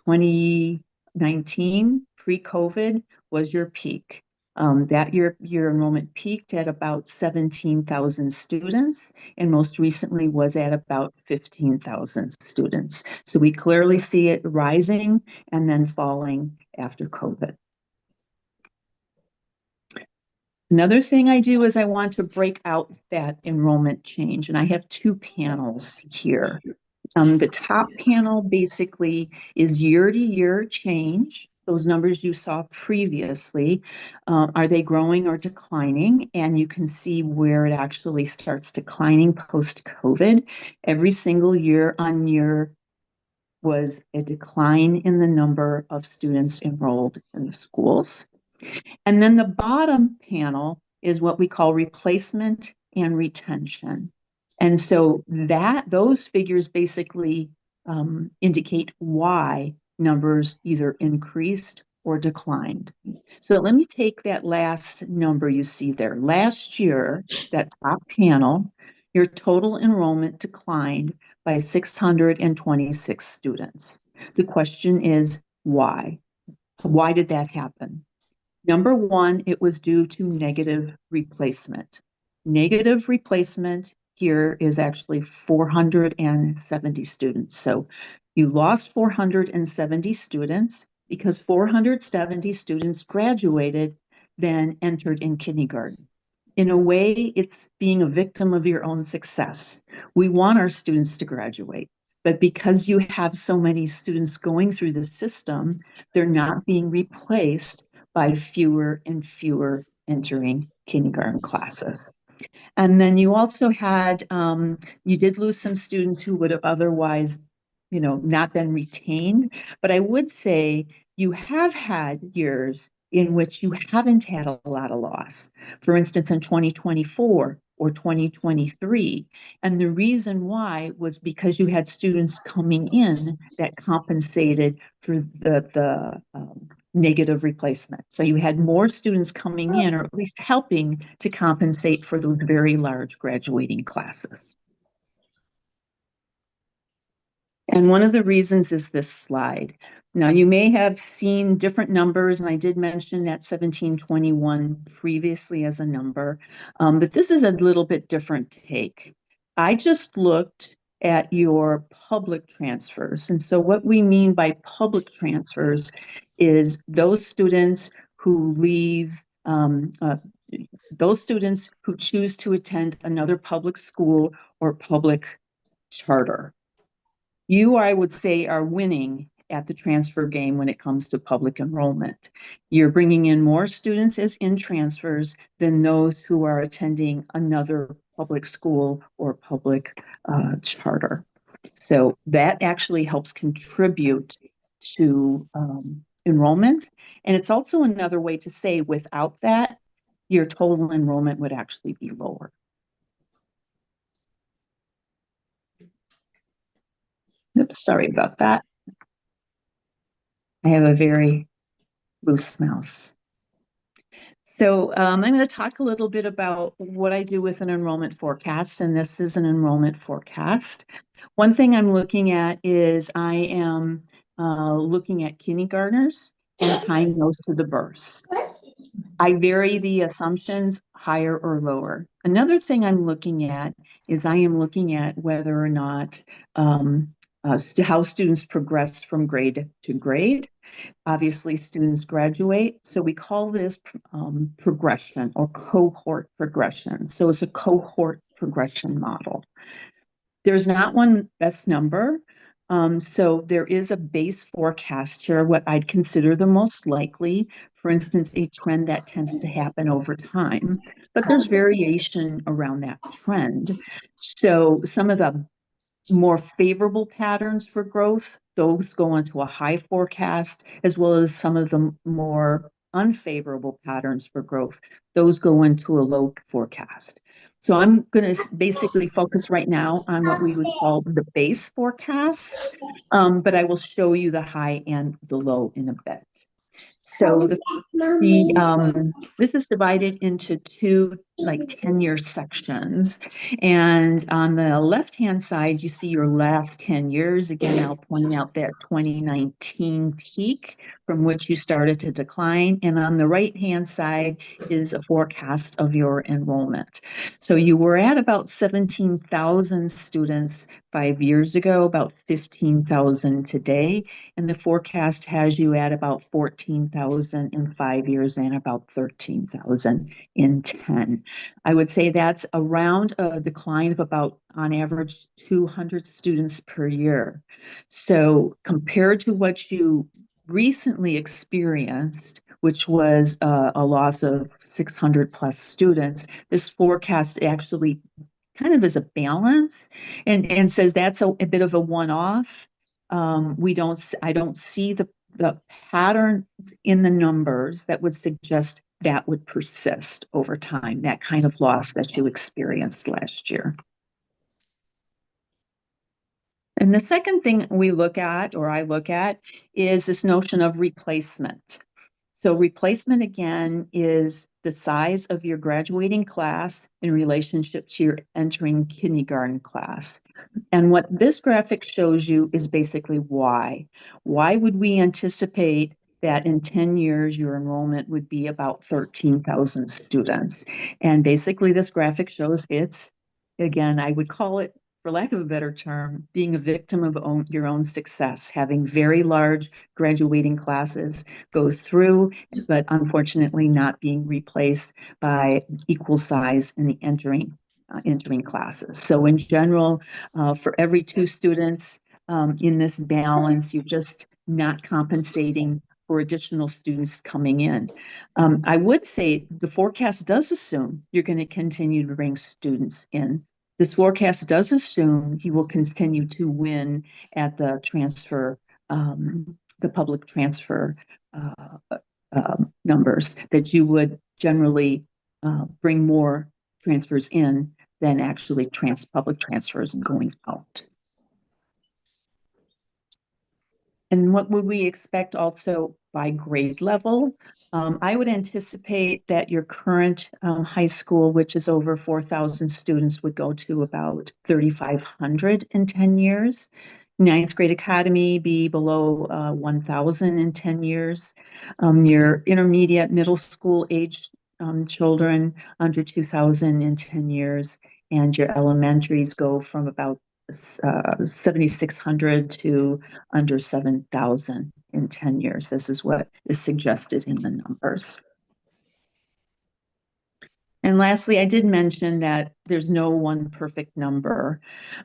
2019, pre-COVID, was your peak. That year, your enrollment peaked at about 17,000 students, and most recently was at about 15,000 students. So we clearly see it rising and then falling after COVID. Another thing I do is I want to break out that enrollment change, and I have 2 panels here. The top panel basically is year-to-year change. Those numbers you saw previously, are they growing or declining? And you can see where it actually starts declining post-COVID. Every single year on year was a decline in the number of students enrolled in the schools. And then the bottom panel is what we call replacement and retention. And so those figures basically indicate why numbers either increased or declined. So let me take that last number you see there. Last year, that top panel, your total enrollment declined by 626 students. The question is why? Why did that happen? Number one, it was due to negative replacement. Negative replacement here is actually 470 students. So you lost 470 students because 470 students graduated, then entered in kindergarten. In a way, it's being a victim of your own success. We want our students to graduate, but because you have so many students going through the system, they're not being replaced by fewer and fewer entering kindergarten classes. And then you also had, you did lose some students who would have otherwise, not been retained. But I would say you have had years in which you haven't had a lot of loss. For instance, in 2024 or 2023. And the reason why was because you had students coming in that compensated for the negative replacement. So you had more students coming in, or at least helping to compensate for those very large graduating classes. And one of the reasons is this slide. Now, you may have seen different numbers, and I did mention that 1721 previously as a number, but this is a little bit different take. I just looked at your public transfers. And so what we mean by public transfers is those students who leave, those students who choose to attend another public school or public charter. You, I would say, are winning at the transfer game when it comes to public enrollment. You're bringing in more students as in transfers than those who are attending another public school or public charter. So that actually helps contribute to enrollment. And it's also another way to say without that, your total enrollment would actually be lower. Oops, sorry about that. I have a very loose mouse. So I'm going to talk a little bit about what I do with an enrollment forecast, and this is an enrollment forecast. One thing I'm looking at is I am looking at kindergartners and tying those to the births. I vary the assumptions higher or lower. Another thing I'm looking at is I am looking at whether or not how students progress from grade to grade. Obviously, students graduate, so we call this progression or cohort progression. So it's a cohort progression model. There's not one best number. So there is a base forecast here, what I'd consider the most likely, for instance, a trend that tends to happen over time, but there's variation around that trend. So some of the more favorable patterns for growth, those go into a high forecast, as well as some of the more unfavorable patterns for growth, those go into a low forecast. So I'm going to basically focus right now on what we would call the base forecast, but I will show you the high and the low in a bit. So this is divided into two 10-year sections. And on the left-hand side, you see your last 10 years. Again, I'll point out that 2019 peak from which you started to decline. And on the right-hand side is a forecast of your enrollment. So you were at about 17,000 students 5 years ago, about 15,000 today. And the forecast has you at about 14,000 in 5 years and about 13,000 in 10. I would say that's around a decline of about, on average, 200 students per year. So compared to what you recently experienced, which was a loss of 600 plus students, this forecast actually kind of is a balance and says that's a bit of a one-off. I don't see the patterns in the numbers that would suggest that would persist over time, that kind of loss that you experienced last year. And the second thing we look at, or I look at, is this notion of replacement. So replacement, again, is the size of your graduating class in relationship to your entering kindergarten class. And what this graphic shows you is basically why. Why would we anticipate that in 10 years, your enrollment would be about 13,000 students? And basically, this graphic shows it's, again, I would call it, for lack of a better term, being a victim of your own success, having very large graduating classes go through, but unfortunately not being replaced by equal size in the entering classes. So in general, for every 2 students in this balance, you're just not compensating for additional students coming in. I would say the forecast does assume you're going to continue to bring students in. This forecast does assume you will continue to win at the transfer, the public transfer numbers, that you would generally bring more transfers in than actually public transfers going out. And what would we expect also by grade level? I would anticipate that your current high school, which is over 4,000 students, would go to about 3,500 in 10 years. ninth grade academy be below 1,000 in 10 years. Your intermediate middle school age children under 2,000 in 10 years. And your elementaries go from about 7,600 to under 7,000 in 10 years. This is what is suggested in the numbers. And lastly, I did mention that there's no one perfect number.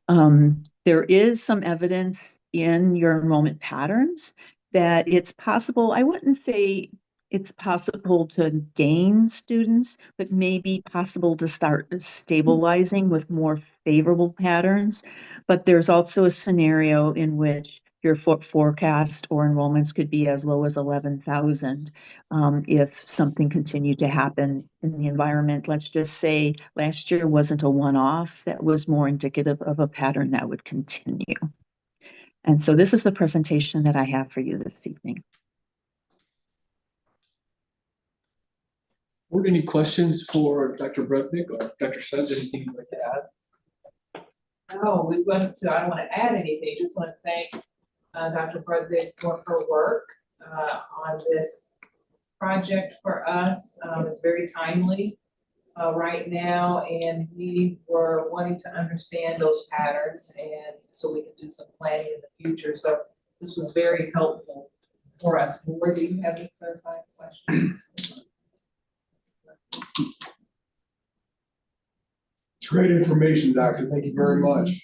There is some evidence in your enrollment patterns that it's possible, I wouldn't say it's possible to gain students, but maybe possible to start stabilizing with more favorable patterns. But there's also a scenario in which your forecast or enrollments could be as low as 11,000 if something continued to happen in the environment. Let's just say last year wasn't a one-off, that was more indicative of a pattern that would continue. And so this is the presentation that I have for you this evening. Board, any questions for Dr. Brudnick or Dr. Suggs? Anything you'd like to add? No, I don't want to add anything, just want to thank Dr. Brudnick for her work on this project for us. It's very timely right now, and we were wanting to understand those patterns and so we can do some planning in the future. So this was very helpful for us. Board, do you have any clarifying questions? It's great information, Doctor. Thank you very much.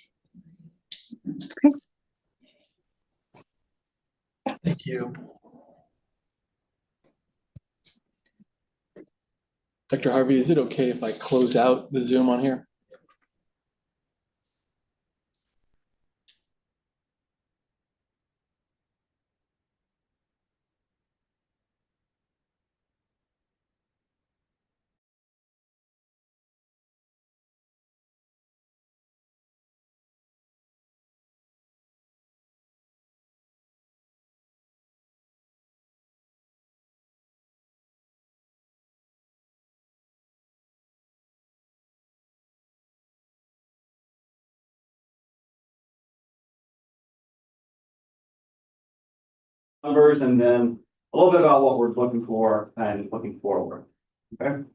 Thank you. Dr. Harvey, is it okay if I close out the Zoom on here? Numbers and then a little bit about what we're looking for and looking forward. Okay. So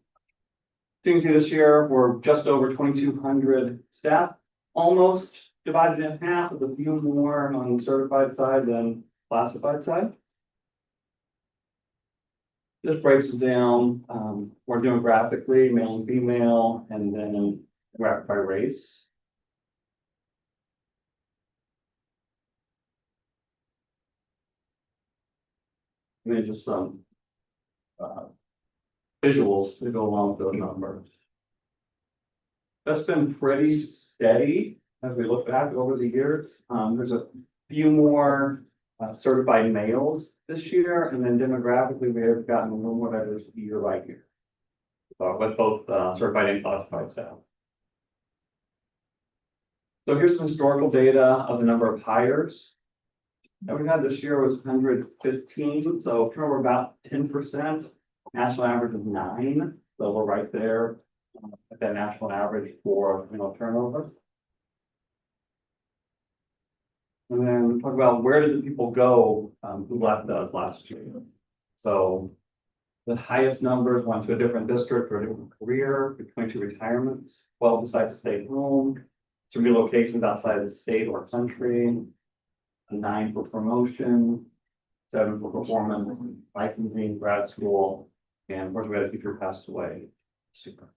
you can see this year, we're just over 2,200 staff, almost divided in half, with a few more on the certified side than classified side. This breaks it down, we're doing graphically, male and female, and then graphic by race. And then just some visuals to go along with those numbers. That's been pretty steady as we look back over the years. There's a few more certified males this year, and then demographically we have gotten a little more diverse year by year. With both certified and classified staff. So here's some historical data of the number of hires that we had this year was 115. So turnover about 10%. National average is 9. So we're right there at that national average for turnover. And then talk about where did the people go who left us last year. So the highest numbers went to a different district or a different career, 22 retirements, 12 decided to stay home, 3 relocations outside the state or country, 9 for promotion, 7 for performance, licensing, grad school, and of course we had a teacher who passed away. Super.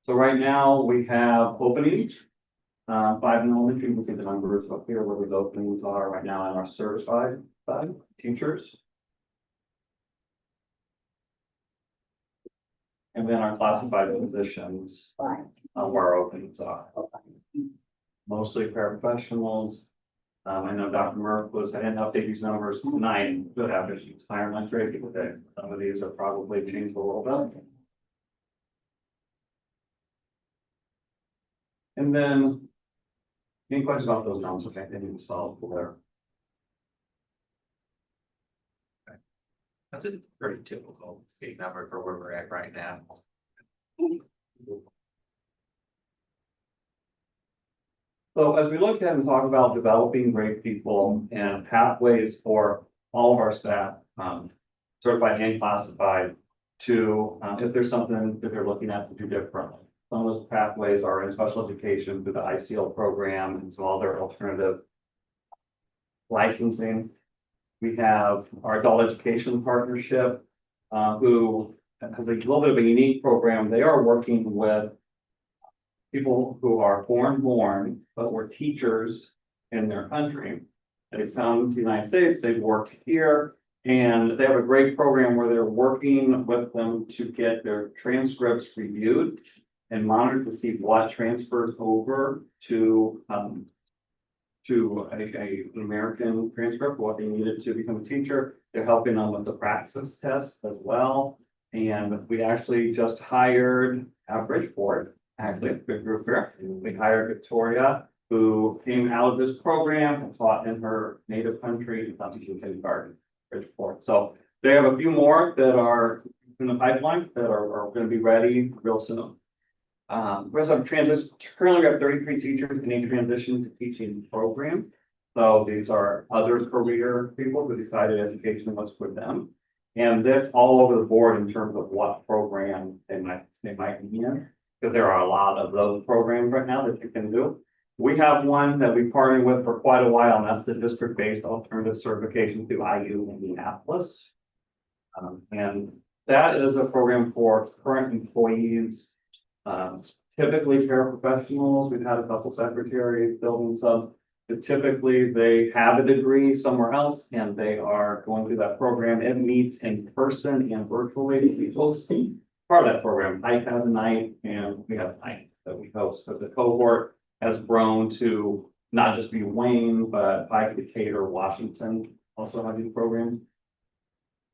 So right now we have openings, 5 in elementary. You can see the numbers up here where those openings are right now in our certified side, teachers. And then our classified positions, where our openings are. Mostly paraprofessionals. I know Dr. Murph I didn't update these numbers tonight, but after she's hiring lunch rate today. Some of these are probably changed a little bit. And then, any questions about those numbers? Okay, they need to solve for there. That's a pretty typical state number for where we're at right now. So as we look at and talk about developing great people and pathways for all of our staff, certified and classified, to, if there's something that they're looking at to do differently. Some of those pathways are in special education through the ICL program and some other alternative licensing. We have our adult education partnership, who has a little bit of a unique program. They are working with people who are foreign born, but were teachers in their country. They've come to the United States, they've worked here, and they have a great program where they're working with them to get their transcripts reviewed and monitored to see what transfers over to an American transcript, what they needed to become a teacher. They're helping them with the praxis test as well. And we actually just hired at Bridgeport, actually a big group here. We hired Victoria, who came out of this program and taught in her native country in Township kindergarten, Bridgeport. So they have a few more that are in the pipeline that are going to be ready real soon. We also have transition. Currently, we have 33 teachers in a transition to teaching program. So these are other career people who decided education was for them. And that's all over the board in terms of what program they might be in, because there are a lot of those programs right now that you can do. We have one that we partnered with for quite a while, and that's the district-based alternative certification through IU Indianapolis. And that is a program for current employees, typically paraprofessionals. We've had a couple secretaries, building subs. But typically, they have a degree somewhere else and they are going through that program. It meets in person and virtually. We host part of that program. Ike has a night and we have a night that we host. So the cohort has grown to not just be Wayne, but Pike, Decatur, Washington also have these programs.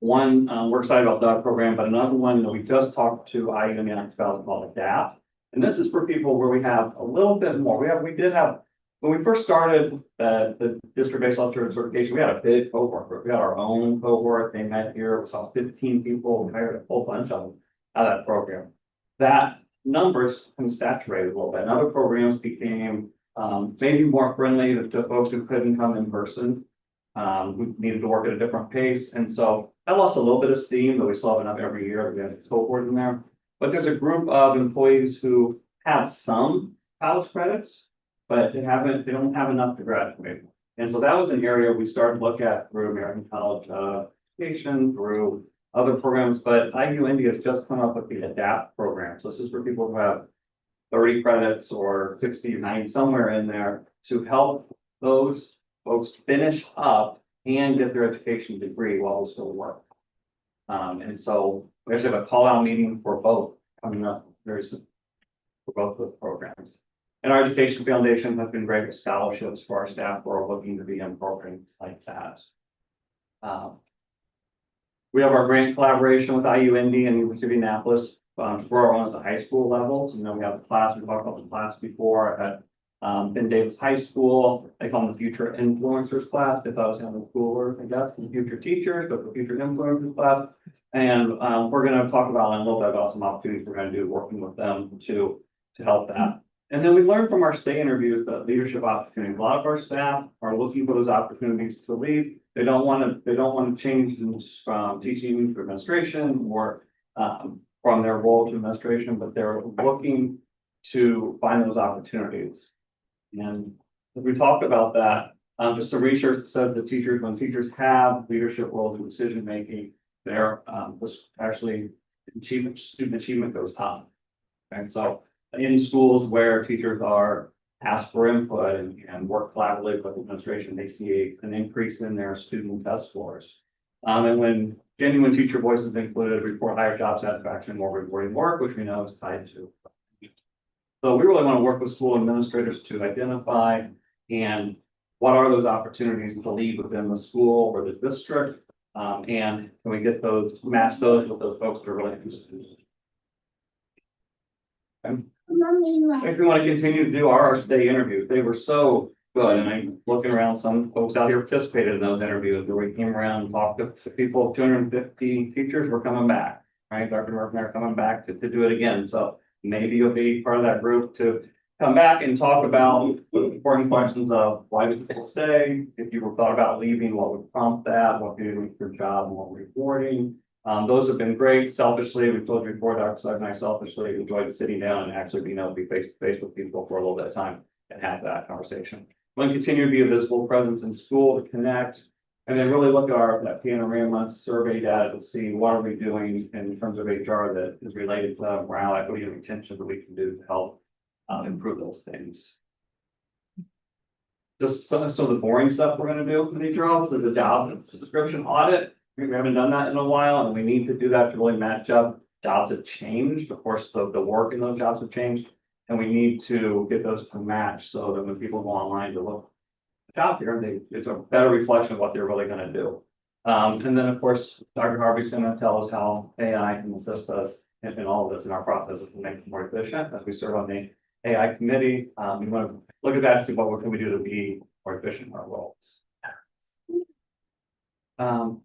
One, we're excited about that program, but another one that we just talked to IU Indianapolis about is called ADAPT. And this is for people where we have a little bit more. We did have. When we first started the district-based alternative certification, we had a big cohort. We had our own cohort. They met here. We saw 15 people. We hired a whole bunch of them out of that program. That numbers kind of saturated a little bit. And other programs became maybe more friendly to folks who couldn't come in person. We needed to work at a different pace. And so I lost a little bit of steam, but we still have enough every year. We have a cohort in there. But there's a group of employees who have some college credits, but they don't have enough to graduate. And so that was an area we started to look at through American College Education, through other programs, but IU India has just come up with the ADAPT program. So this is for people who have 30 credits or 60 or 90, somewhere in there, to help those folks finish up and get their education degree while they still work. And so we actually have a call out meeting for both coming up very soon for both of the programs. And our education foundation has been great with scholarships for our staff who are looking to be in programs like that. We have our grant collaboration with IU Indy and University of Indianapolis for on at the high school levels. You know, we have the class, we talked about the class before at Ben Davis High School. They call them the Future Influencers class. They thought it was kind of cooler, I guess, than future teachers, but the Future Influencers class. And we're going to talk about in a little bit about some opportunities we're going to do working with them to help that. And then we learned from our stay interviews that leadership opportunities. A lot of our staff are looking for those opportunities to lead. They don't want to change from teaching to administration or from their role to administration, but they're looking to find those opportunities. And as we talked about that, just some research said that when teachers have leadership roles in decision making, their actually student achievement goes up. And so in schools where teachers are asked for input and work collaboratively with administration, they see an increase in their student test scores. And when genuine teacher voice is included, report higher job satisfaction, more rewarding work, which we know is tied to. So we really want to work with school administrators to identify and what are those opportunities to lead within the school or the district, and can we get those, match those with those folks that are really interested. Okay. If we want to continue to do our stay interviews, they were so good. And I'm looking around, some folks out here participated in those interviews where we came around and talked to people, 250 teachers were coming back, right? Dr. Murphy are coming back to do it again. So maybe you'll be part of that group to come back and talk about the important questions of why do people stay? If you were thought about leaving, what would prompt that? What do you do with your job and what rewarding? Those have been great. Selfishly, we told you before, Dr. Sugg and I selfishly enjoyed sitting down and actually being able to be face to face with people for a little bit of time and have that conversation. We want to continue to be a visible presence in school to connect, and then really look at that panorama survey data to see what are we doing in terms of HR that is related to morale, equity, and retention that we can do to help improve those things. Just some of the boring stuff we're gonna do for these jobs is a job description audit. We haven't done that in a while, and we need to do that to really match up. Jobs have changed, of course, the work in those jobs have changed, and we need to get those to match so that when people go online to look at the job here, it's a better reflection of what they're really gonna do. And then, of course, Dr. Harvey's gonna tell us how AI can assist us in all of this in our processes to make it more efficient as we serve on the AI committee. We want to look at that, see what can we do to be more efficient in our roles.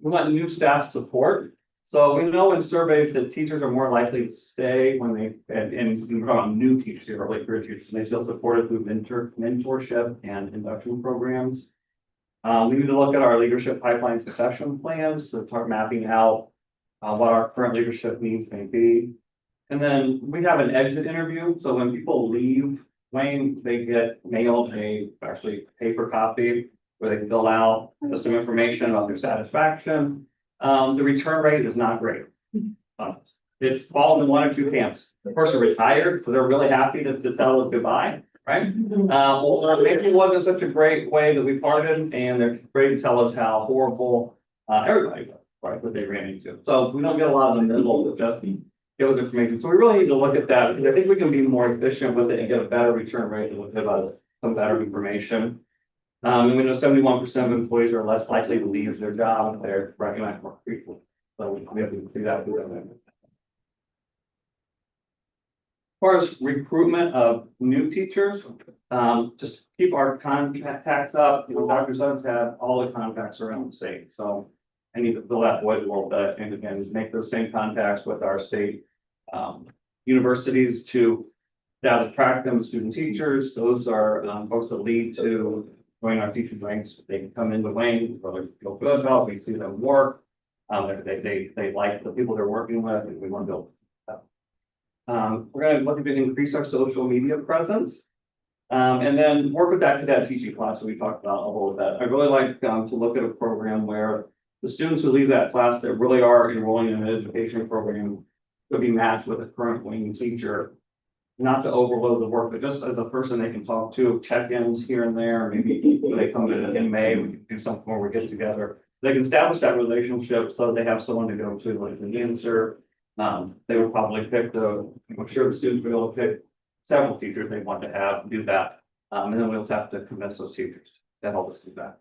We want new staff support. So we know in surveys that teachers are more likely to stay when and we're talking about new teachers here, early career teachers, and they feel supported through mentorship and induction programs. We need to look at our leadership pipeline succession plans to start mapping out what our current leadership needs may be. And then we have an exit interview. So when people leave Wayne, they get mailed a paper copy where they can fill out some information about their satisfaction. The return rate is not great. It's falls in one or two camps. The person retired, so they're really happy to tell us goodbye, right? Or maybe it wasn't such a great way that we parted, and they're ready to tell us how horrible everybody was, right? What they ran into. So we don't get a lot of the middle of just give us information. So we really need to look at that, because I think we can be more efficient with it and get a better return rate that will give us some better information. And we know 71% of employees are less likely to leave their job if they're recognized more frequently. So we have to see that. As far as recruitment of new teachers, just keep our contacts up. You know, Dr. Suggs have all the contacts around the state. So I need to fill that void world that, and again, make those same contacts with our state universities to attract them student teachers. Those are folks that lead to join our teachers ranks. They can come into Wayne, really feel good about. We see them work. They like the people they're working with, and we want to build that. We're going to look at increase our social media presence. And then work with that cadet teaching class that we talked about a little bit. I really like to look at a program where the students who leave that class that really are enrolling in an education program could be matched with a current Wayne teacher, not to overload the work, but just as a person they can talk to, check-ins here and there. Maybe when they come in May, we can do something where we get together. They can establish that relationship so they have someone to go to, like an answer. They would probably pick I'm sure the students will be able to pick several teachers they want to have do that. And then we'll have to convince those teachers to help us do that.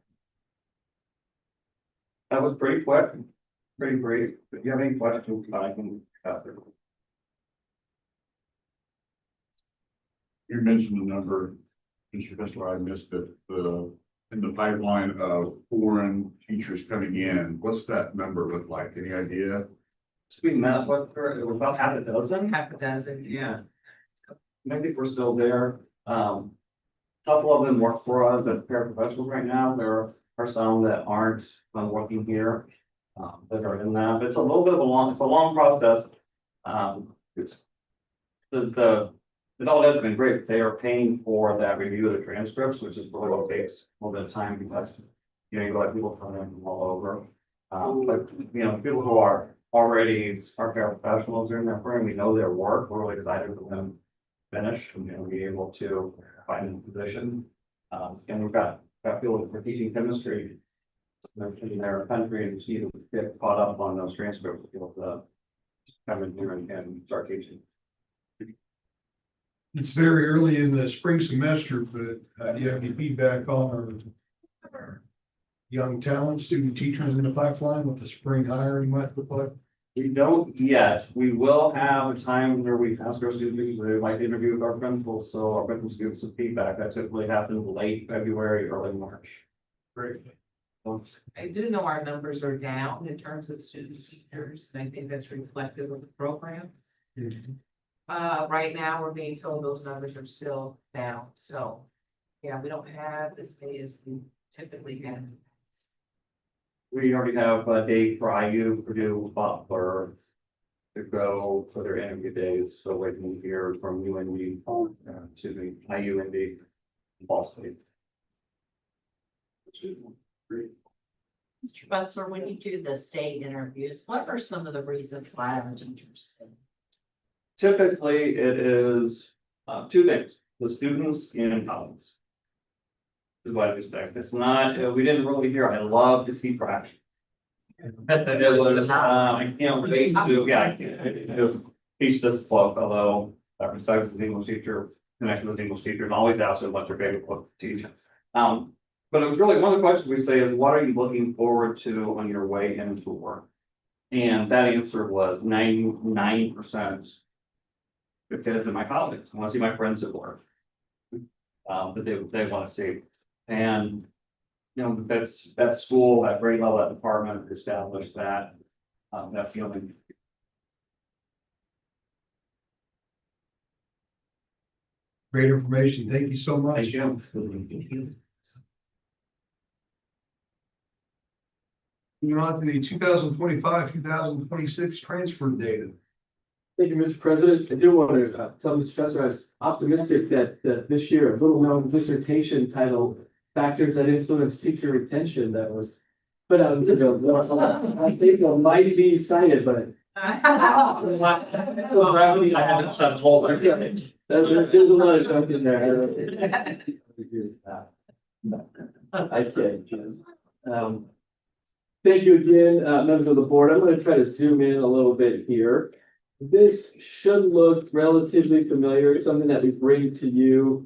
That was pretty quick, pretty brief. If you have any questions, I can cut through. You mentioned a number, Mr. Fessler, I missed it, in the pipeline of foreign teachers coming in. What's that number look like? Any idea? We met with her, it was about half a dozen. Half a dozen, yeah. Maybe we're still there. Couple of them work for us as paraprofessionals right now. There are some that aren't working here that are in that. But it's a little bit of a long process. It's it all has been great. They are paying for that review of the transcripts, which is really what takes a little bit of time because you got people coming in from all over. But people who are already paraprofessionals are in that program, we know their work. We're really excited for them to finish and be able to find a position. And we've got people for teaching chemistry in their country and see them get caught up on those transcripts to be able to come in here and start teaching. It's very early in the spring semester, but do you have any feedback on our young talent, student teachers in the pipeline, what the spring hiring might look like? We don't yet. We will have a time where we ask our students, they like to interview with our principals, so our principals give us some feedback. That typically happens late February, early March. Great. I do know our numbers are down in terms of student teachers, and I think that's reflective of the programs. Right now, we're being told those numbers are still down, so, yeah, we don't have as many as we typically have. We already have a date for IU, Purdue, Butler to go for their interview days, so waiting to hear from UND, excuse me, IUND, Ball State. Mr. Bustler, when you do the state interviews, what are some of the reasons why I'm interested? Typically, it is two things, the students and colleagues. Is what I expect. It's not, we didn't really hear, I love to see traction. It was, I can't wait to, yeah, I can't teach this book, although besides the English teacher, connection with English teachers, always ask them what's their favorite book to teach. But it was really, one of the questions we say is, what are you looking forward to on your way into work? And that answer was 99%. The kids and my colleagues, I want to see my friends at work. But they want to see. And, you know, that school, that grade level, that department established that, that feeling. Great information. Thank you so much. Thank you. Moving on to the 2025-2026 transfer data. Thank you, Mr. President. I do want to tell Mr. Professor I was optimistic that this year, a little-known dissertation titled "Factors That Influence Teacher Retention" that was put out into the, I think it might be cited, but gravity, I haven't done whole. There's a lot of junk in there. I kid. Thank you again, members of the board. I'm going to try to zoom in a little bit here. This should look relatively familiar. It's something that we bring to you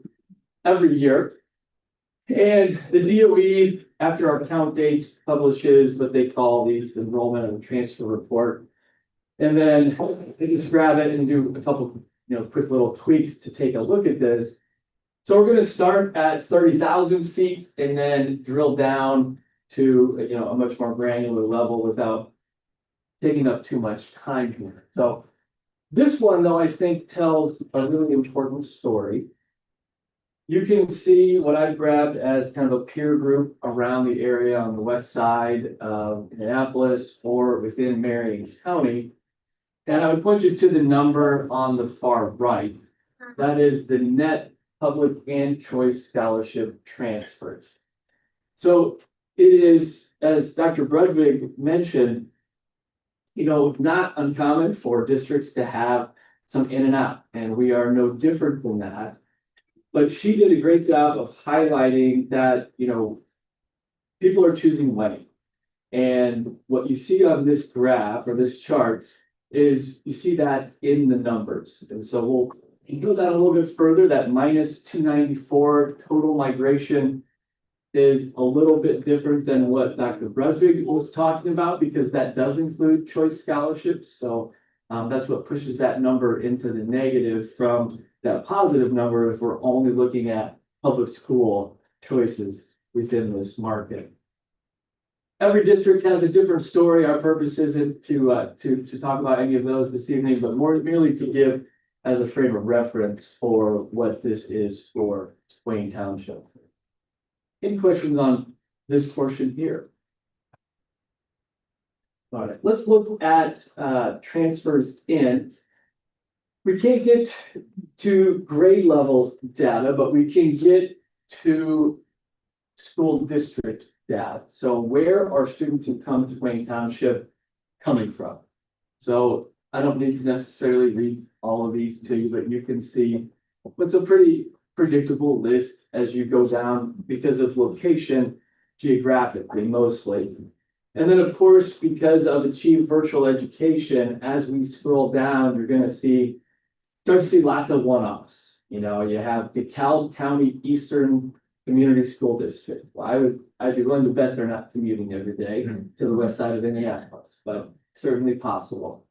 every year. And the DOE, after our count dates, publishes what they call the enrollment and transfer report. And then they just grab it and do a couple, quick little tweaks to take a look at this. So we're going to start at 30,000 feet and then drill down to, a much more granular level without taking up too much time here. So this one, though, I think tells a really important story. You can see what I've grabbed as kind of a peer group around the area on the west side of Annapolis or within Marion County. And I would point you to the number on the far right. That is the net public and choice scholarship transfers. So it is, as Dr. Brudvig mentioned, not uncommon for districts to have some in and out, and we are no different than that. But she did a great job of highlighting that, people are choosing money. And what you see on this graph or this chart is you see that in the numbers. And so we'll go that a little bit further, that minus 294 total migration is a little bit different than what Dr. Brudvig was talking about, because that does include choice scholarships. So that's what pushes that number into the negative from that positive number if we're only looking at public school choices within this market. Every district has a different story. Our purpose isn't to talk about any of those this evening, but more merely to give as a frame of reference for what this is for Wayne Township. Any questions on this portion here? All right, let's look at transfers in. We can't get to grade level data, but we can get to school district data. So where are students who come to Wayne Township coming from? So I don't need to necessarily read all of these to you, but you can see what's a pretty predictable list as you go down because of location geographically mostly. And then of course, because of Achieve Virtual Education, as we scroll down, you're going to start to see lots of one-offs. You have DeKalb County Eastern Community School District. Well, I'd be willing to bet they're not commuting every day to the west side of Indianapolis, but certainly possible.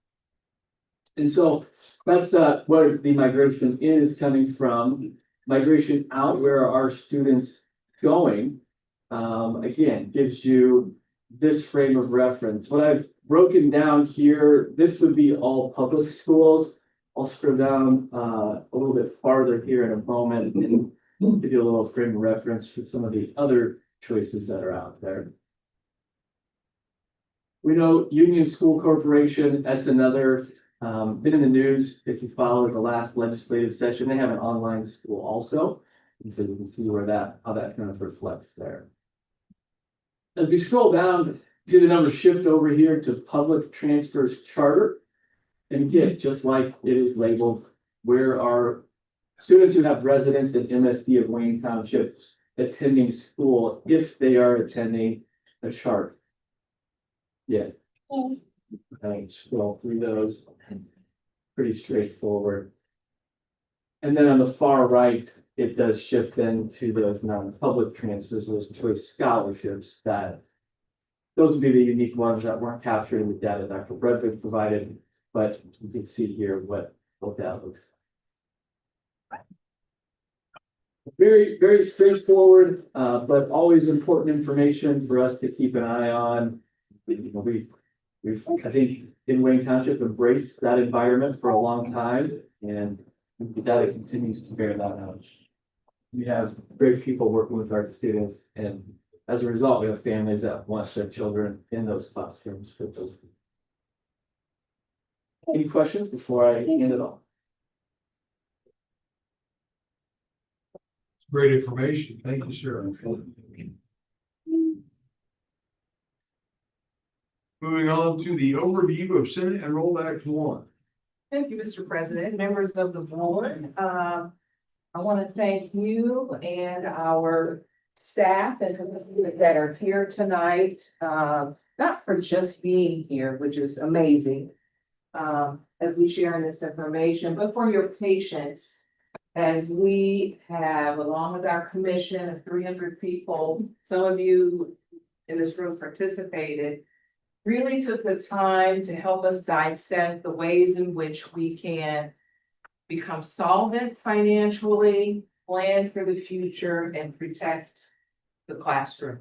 And so that's where the migration is coming from. Migration out, where are our students going? Again, gives you this frame of reference. What I've broken down here, this would be all public schools. I'll scroll down a little bit farther here in a moment and give you a little frame of reference for some of the other choices that are out there. We know Union School Corporation, that's another, been in the news if you followed the last legislative session. They have an online school also. And so you can see how that kind of reflects there. As we scroll down, see the numbers shift over here to public transfers charter. And again, just like it is labeled, where are students who have residence in MSD of Wayne Township attending school if they are attending a charter. Yeah. I scroll through those. Pretty straightforward. And then on the far right, it does shift into those non-public transfers, those choice scholarships that those would be the unique ones that weren't captured in the data Dr. Bredvik provided, but you can see here what that looks like. Very, very straightforward, but always important information for us to keep an eye on. You know, we've, I think, in Wayne Township embraced that environment for a long time, and the data continues to bear that out. We have great people working with our students, and as a result, we have families that want their children in those classrooms with those people. Any questions before I end it off? Great information. Thank you, sir. Moving on to the overview of Senate Enrolled Act 1. Thank you, Mr. President, members of the board. I want to thank you and our staff and that are here tonight, not for just being here, which is amazing, as we share this information, but for your patience as we have, along with our commission of 300 people, some of you in this room participated, really took the time to help us dissect the ways in which we can become solvent financially, plan for the future, and protect the classroom.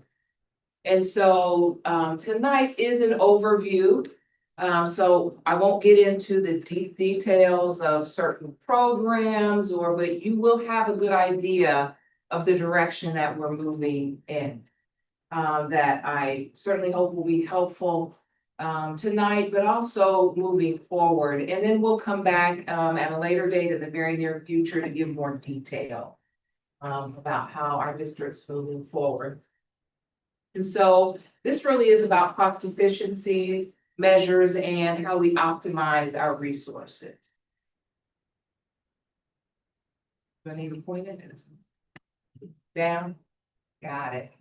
And so tonight is an overview. So I won't get into the deep details of certain programs but you will have a good idea of the direction that we're moving in. That I certainly hope will be helpful tonight, but also moving forward. And then we'll come back at a later date in the very near future to give more detail about how our district's moving forward. And so this really is about cost efficiency measures and how we optimize our resources. Do I need to point it? Down? Got it.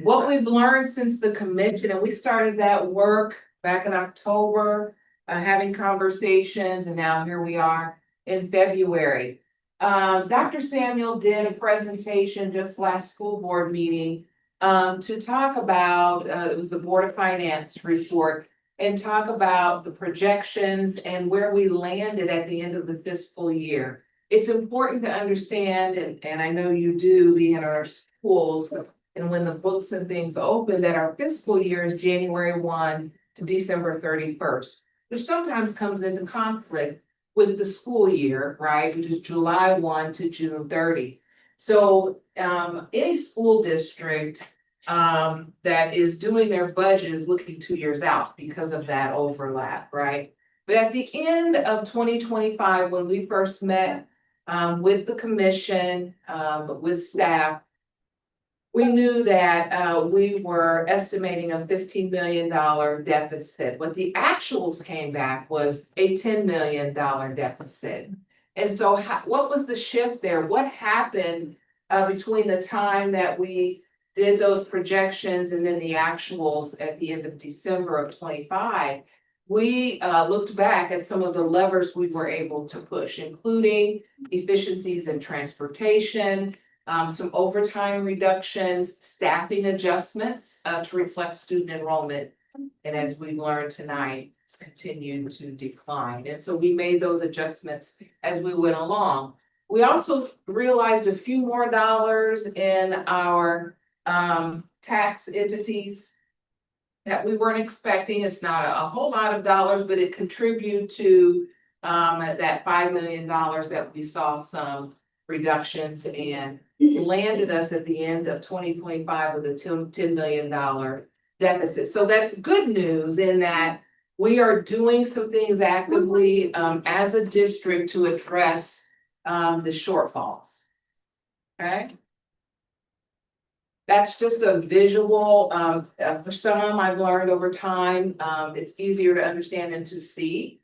What we've learned since the commission, and we started that work back in October, having conversations, and now here we are in February. Dr. Samuel did a presentation just last school board meeting to talk about, it was the Board of Finance report, and talk about the projections and where we landed at the end of the fiscal year. It's important to understand, and I know you do, being in our schools, and when the books and things open, that our fiscal year is January 1 to December 31st, which sometimes comes into conflict with the school year, right, which is July 1 to June 30. So any school district that is doing their budget is looking 2 years out because of that overlap, right? But at the end of 2025, when we first met with the commission, with staff, we knew that we were estimating a $15 million deficit. What the actuals came back was a $10 million deficit. And so what was the shift there? What happened between the time that we did those projections and then the actuals at the end of December of 25? We looked back at some of the levers we were able to push, including efficiencies in transportation, some overtime reductions, staffing adjustments to reflect student enrollment. And as we learned tonight, it's continued to decline. And so we made those adjustments as we went along. We also realized a few more dollars in our tax entities that we weren't expecting. It's not a whole lot of dollars, but it contributed to that $5 million that we saw some reductions and landed us at the end of 2025 with a $10 million deficit. So that's good news in that we are doing some things actively as a district to address the shortfalls. Okay? That's just a visual, for some I've learned over time, it's easier to understand than to see.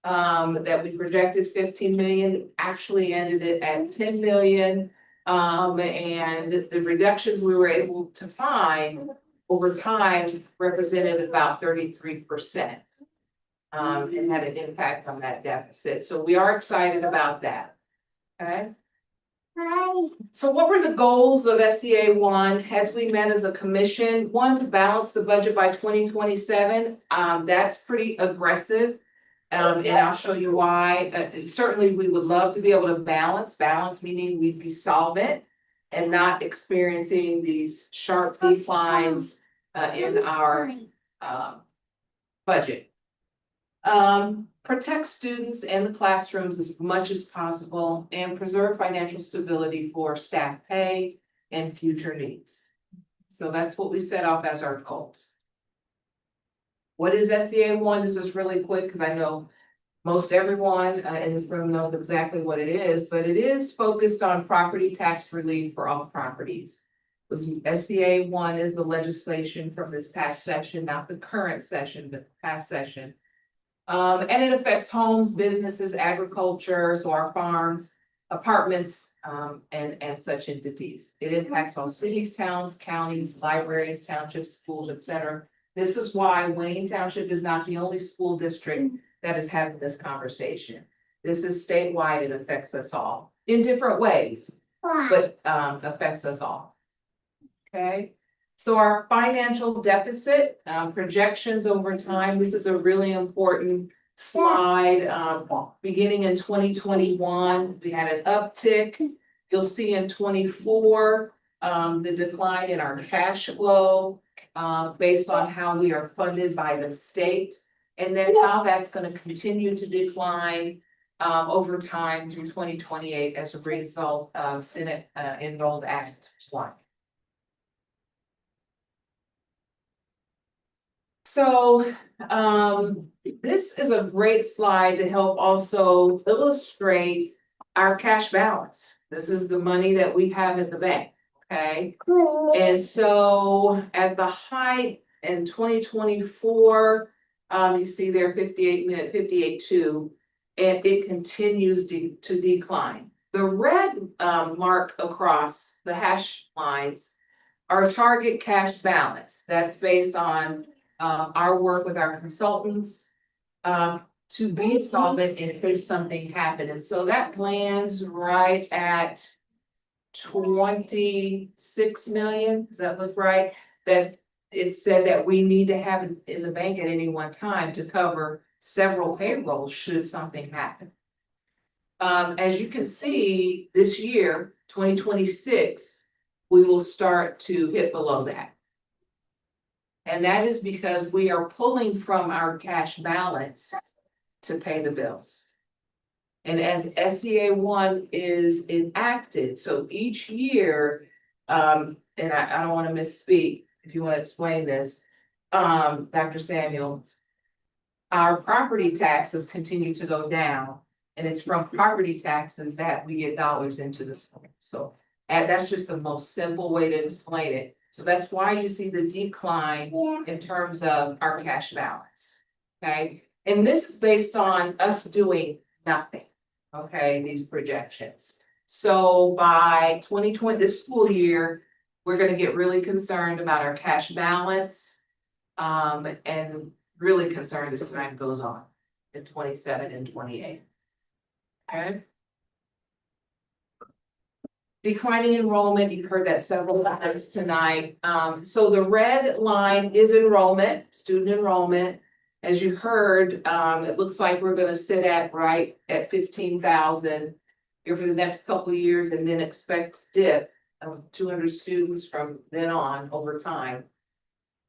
That we projected 15 million, actually ended it at 10 million. And the reductions we were able to find over time represented about 33%. And had an impact on that deficit. So we are excited about that. Okay. So what were the goals of SCA 1 as we met as a commission? One, to balance the budget by 2027. That's pretty aggressive. And I'll show you why. Certainly, we would love to be able to balance meaning we'd be solvent and not experiencing these sharp declines in our budget. Protect students and the classrooms as much as possible and preserve financial stability for staff pay and future needs. So that's what we set off as our goals. What is SCA 1? This is really quick because I know most everyone in this room knows exactly what it is, but it is focused on property tax relief for all properties. SCA 1 is the legislation from this past session, not the current session, but the past session. And it affects homes, businesses, agriculture, so our farms, apartments, and such entities. It impacts all cities, towns, counties, libraries, townships, schools, etc. This is why Wayne Township is not the only school district that is having this conversation. This is statewide, it affects us all in different ways, but affects us all. Okay, so our financial deficit projections over time, this is a really important slide. Beginning in 2021, we had an uptick. You'll see in 24, the decline in our cash flow based on how we are funded by the state, and then how that's going to continue to decline over time through 2028 as a result of Senate Enrolled Act 1. So this is a great slide to help also illustrate our cash balance. This is the money that we have in the bank, okay? And so at the height in 2024, you see there 58.2, and it continues to decline. The red mark across the hash lines are target cash balance. That's based on our work with our consultants to be solvent in case something happened. And so that lands right at 26 million. Does that look right? That it said that we need to have in the bank at any one time to cover several payrolls should something happen. As you can see, this year, 2026, we will start to hit below that. And that is because we are pulling from our cash balance to pay the bills. And as SCA 1 is enacted, so each year, and I don't want to misspeak, if you want to explain this, Dr. Samuel, our property taxes continue to go down, and it's from property taxes that we get dollars into the school. So that's just the most simple way to explain it. So that's why you see the decline in terms of our cash balance, okay? And this is based on us doing nothing, okay, these projections. So by 2020, this school year, we're gonna get really concerned about our cash balance and really concerned as time goes on in 27 and 28, okay? Declining enrollment, you've heard that several times tonight. So the red line is enrollment, student enrollment. As you heard, it looks like we're gonna sit at right at 15,000 here for the next couple of years and then expect dip of 200 students from then on over time.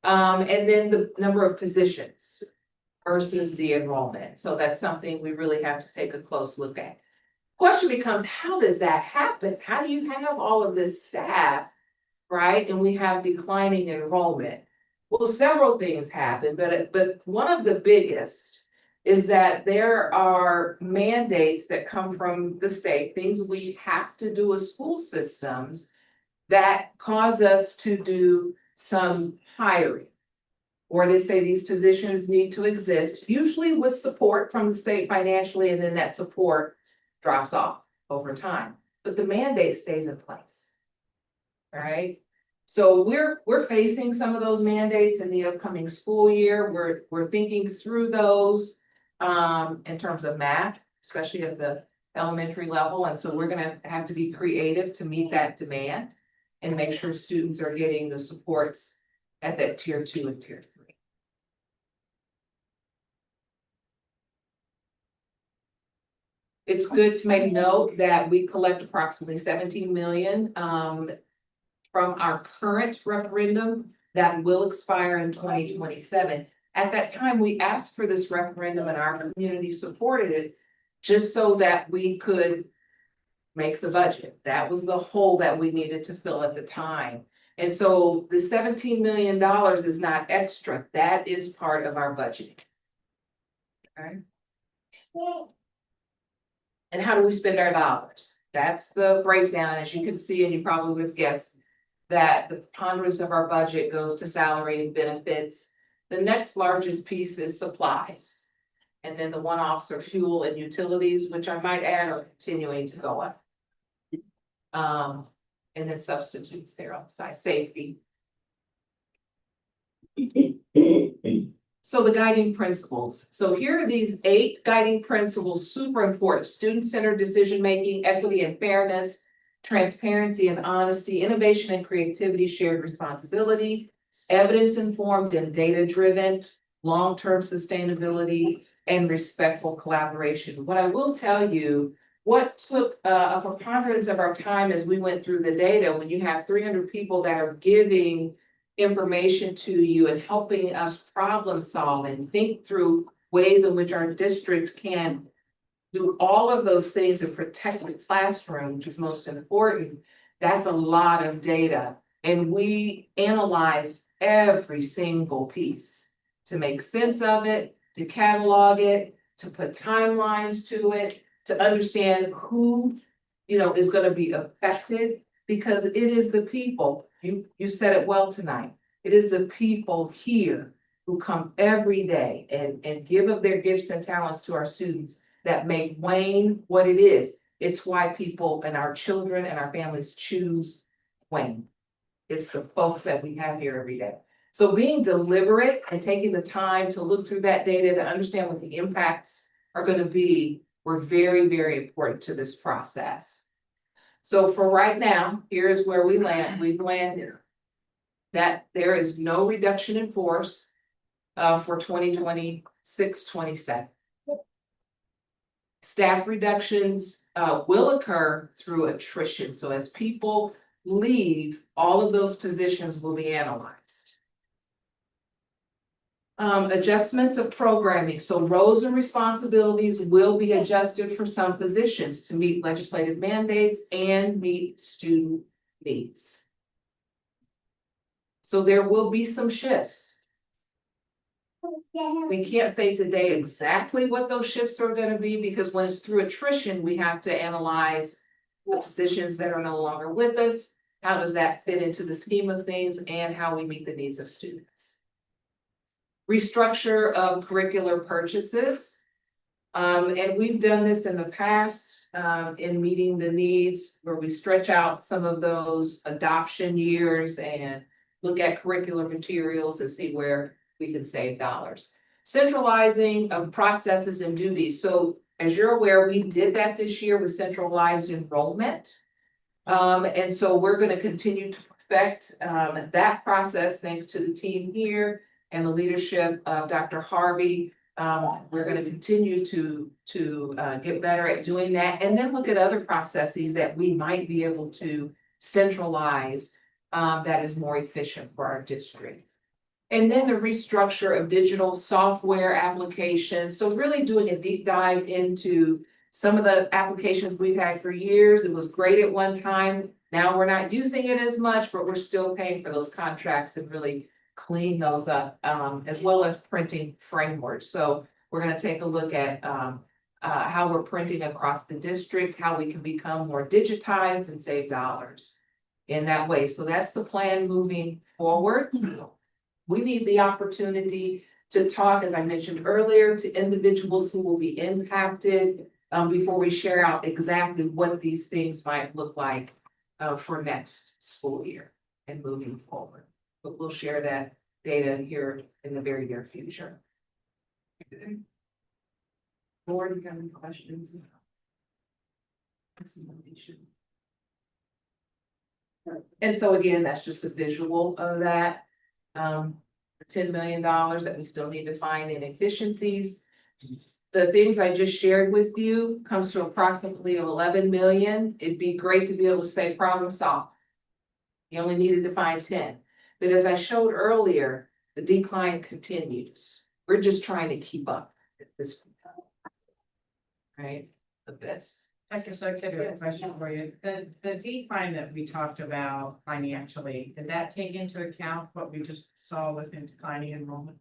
And then the number of positions. versus the enrollment. So that's something we really have to take a close look at. Question becomes, how does that happen? How do you have all of this staff, right? And we have declining enrollment. Well, several things happen, but one of the biggest is that there are mandates that come from the state, things we have to do as school systems that cause us to do some hiring. Or they say these positions need to exist, usually with support from the state financially, and then that support drops off over time. But the mandate stays in place. All right, so we're facing some of those mandates in the upcoming school year. We're thinking through those in terms of math, especially at the elementary level. And so we're gonna have to be creative to meet that demand and make sure students are getting the supports at that tier 2 and tier 3. It's good to make note that we collect approximately 17 million from our current referendum that will expire in 2027. At that time, we asked for this referendum and our community supported it just so that we could make the budget. That was the hole that we needed to fill at the time. And so the $17 million is not extra. That is part of our budget. Okay. And how do we spend our dollars? That's the breakdown. As you can see, and you probably would have guessed, that the preponderance of our budget goes to salary and benefits. The next largest piece is supplies. And then the one-offs are fuel and utilities, which I might add are continuing to go up. And then substitutes there on the side, safety. So the guiding principles. So here are these 8 guiding principles, super important: student-centered decision-making, equity and fairness, transparency and honesty, innovation and creativity, shared responsibility, evidence-informed and data-driven, long-term sustainability, and respectful collaboration. What I will tell you, what took a preponderance of our time as we went through the data, when you have 300 people that are giving information to you and helping us problem solve and think through ways in which our district can do all of those things and protect the classroom, which is most important. That's a lot of data. And we analyzed every single piece to make sense of it, to catalog it, to put timelines to it, to understand who, is going to be affected, because it is the people. You said it well tonight. It is the people here who come every day and give of their gifts and talents to our students that make Wayne what it is. It's why people and our children and our families choose Wayne. It's the folks that we have here every day. So being deliberate and taking the time to look through that data to understand what the impacts are going to be were very, very important to this process. So for right now, here's where we land. We've landed that there is no reduction in force for 2026-27. Staff reductions will occur through attrition. So as people leave, all of those positions will be analyzed. Adjustments of programming. So roles and responsibilities will be adjusted for some positions to meet legislative mandates and meet student needs. So there will be some shifts. We can't say today exactly what those shifts are going to be, because when it's through attrition, we have to analyze the positions that are no longer with us. How does that fit into the scheme of things and how we meet the needs of students? Restructure of curricular purchases. And we've done this in the past in meeting the needs, where we stretch out some of those adoption years and look at curricular materials and see where we can save dollars. Centralizing of processes and duties. So as you're aware, we did that this year with centralized enrollment. And so we're going to continue to perfect that process thanks to the team here and the leadership of Dr. Harvey. We're going to continue to get better at doing that, and then look at other processes that we might be able to centralize that is more efficient for our district. And then the restructure of digital software applications. So really doing a deep dive into some of the applications we've had for years. It was great at one time. Now we're not using it as much, but we're still paying for those contracts and really clean those up, as well as printing frameworks. So we're gonna take a look at how we're printing across the district, how we can become more digitized and save dollars in that way. So that's the plan moving forward. We need the opportunity to talk, as I mentioned earlier, to individuals who will be impacted before we share out exactly what these things might look like for next school year and moving forward. But we'll share that data here in the very near future. Board, you got any questions? And so again, that's just a visual of that. $10 million that we still need to find in efficiencies. The things I just shared with you comes to approximately 11 million. It'd be great to be able to say problem solved. You only needed to find 10. But as I showed earlier, the decline continues. We're just trying to keep up at this point. Right, of this. Dr. Suggs, I have a question for you. The decline that we talked about financially, did that take into account what we just saw with declining enrollment?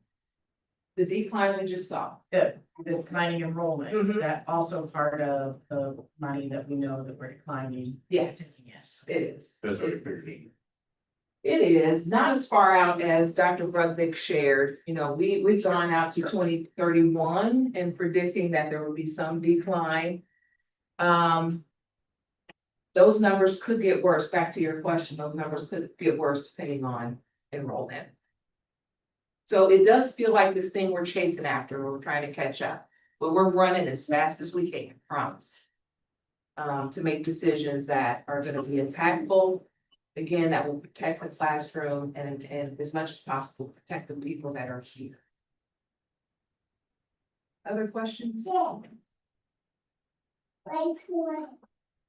The decline we just saw. The declining enrollment, is Mhm. that also part of the money that we know that we're declining? Yes, Yes. it is. That's what I It is. figured. It is not as far out as Dr. Brudvik shared. You know, we've gone out to 2031 and predicting that there will be some decline. Those numbers could get worse. Back to your question, those numbers could get worse depending on enrollment. So it does feel like this thing we're chasing after, we're trying to catch up, but we're running as fast as we can, promise. To make decisions that are gonna be impactful. Again, that will protect the classroom and as much as possible, protect the people that are here. Other questions?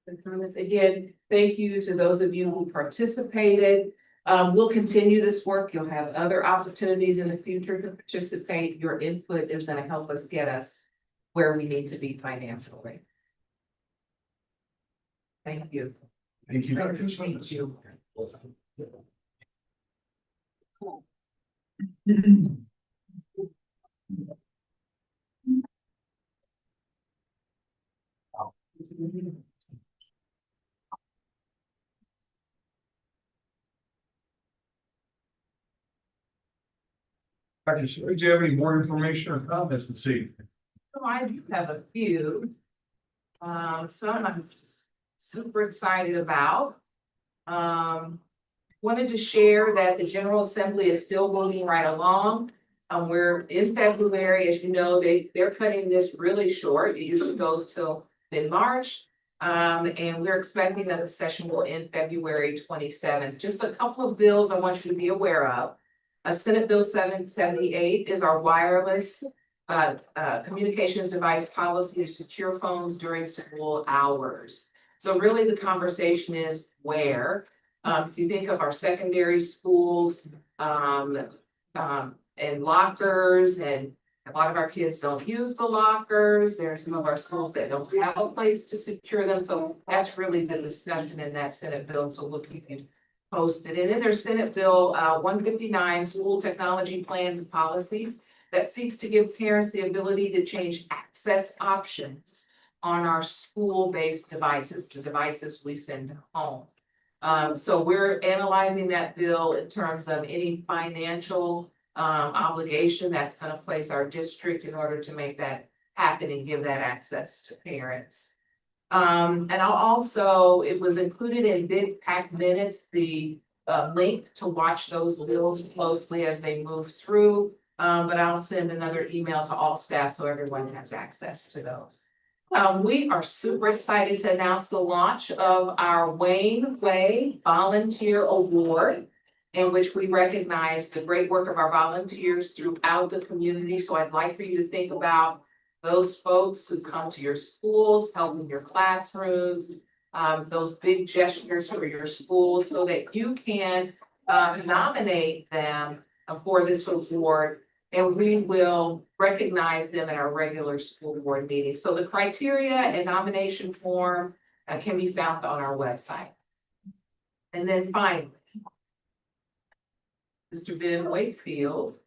The comments, again, thank you to those of you who participated. We'll continue this work. You'll have other opportunities in the future to participate. Your input is gonna help us get us where we need to be financially. Thank you. Thank you, Dr. Thank Suggs. you. Dr. Suggs, do you have any more information or comments this evening? So I do have a few. Some I'm just super excited about. Wanted to share that the General Assembly is still moving right along. We're in February, as you know, they're cutting this really short. It usually goes till mid-March. And we're expecting that the session will end February 27th. Just a couple of bills I want you to be aware of. Senate Bill 778 is our wireless communications device policy to secure phones during school hours. So really the conversation is where, if you think of our secondary schools, and lockers, and a lot of our kids don't use the lockers. There are some of our schools that don't have a place to secure them. So that's really the discussion in that Senate bill. So we'll keep you posted. And then there's Senate Bill 159, School Technology Plans and Policies, that seeks to give parents the ability to change access options on our school-based devices, the devices we send home. So we're analyzing that bill in terms of any financial obligation that's gonna place our district in order to make that happen and give that access to parents. And I'll also, it was included in bid pack minutes, the link to watch those bills closely as they move through. But I'll send another email to all staff so everyone has access to those. We are super excited to announce the launch of our Wayne Way Volunteer Award, in which we recognize the great work of our volunteers throughout the community. So I'd like for you to think about those folks who come to your schools, help in your classrooms, those big gestures for your schools so that you can nominate them for this award. And we will recognize them at our regular school board meeting. So the criteria and nomination form can be found on our website. And then finally, Mr. Ben Wakefield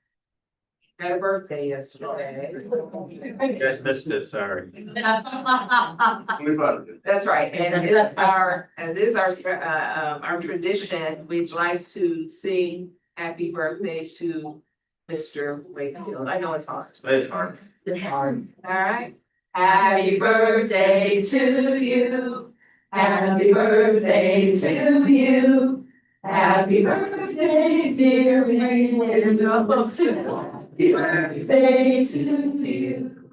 had a birthday yesterday. You guys missed it, sorry. That's right, and as is our tradition, we'd like to sing happy birthday to Mr. Wakefield. I know it's hard. It's hard. It's hard. All right. Happy birthday to you. Happy birthday to you. Happy birthday, dear Randall. Happy birthday to you.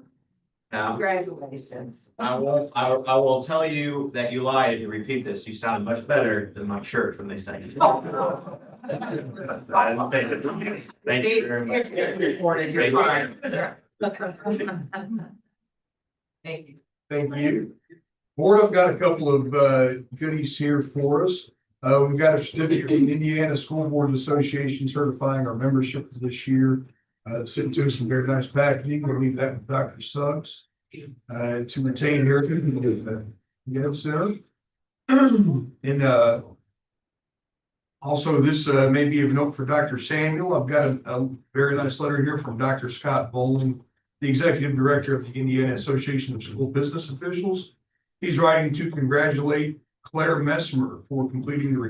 Now, Congratulations. I will tell you that you lied if you repeat this. You sound much better than my church when they sang it. Thank you very much. Recorded, you're fine. Thank you. Thank you. Board, I've got a couple of goodies here for us. We've got a certificate from Indiana School Board Association certifying our membership for this year. Sent to us some very nice packaging. We'll leave that with Dr. Suggs. To retain heritage of the Gannett Center. And also this may be of note for Dr. Samuel. I've got a very nice letter here from Dr. Scott Bowling, the Executive Director of the Indiana Association of School Business Officials. He's writing to congratulate Claire Messmer for completing the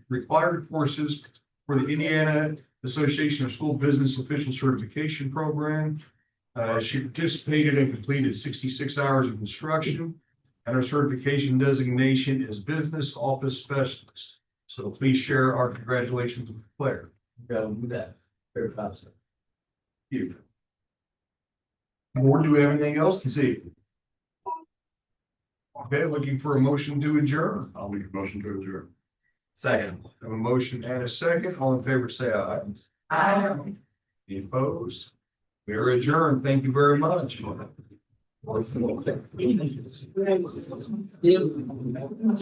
required courses for the Indiana Association of School Business Official Certification Program. She participated and completed 66 hours of instruction, and her certification designation is Business Office Specialist. So please share our congratulations with Claire. Gotta do that. Very fast. You. Board, do we have anything else to see? Okay, looking for a motion to adjourn. I'll make a motion to adjourn. Second. Have a motion and a second. All in favor, say aye. Aye. Any opposed? We are adjourned. Thank you very much.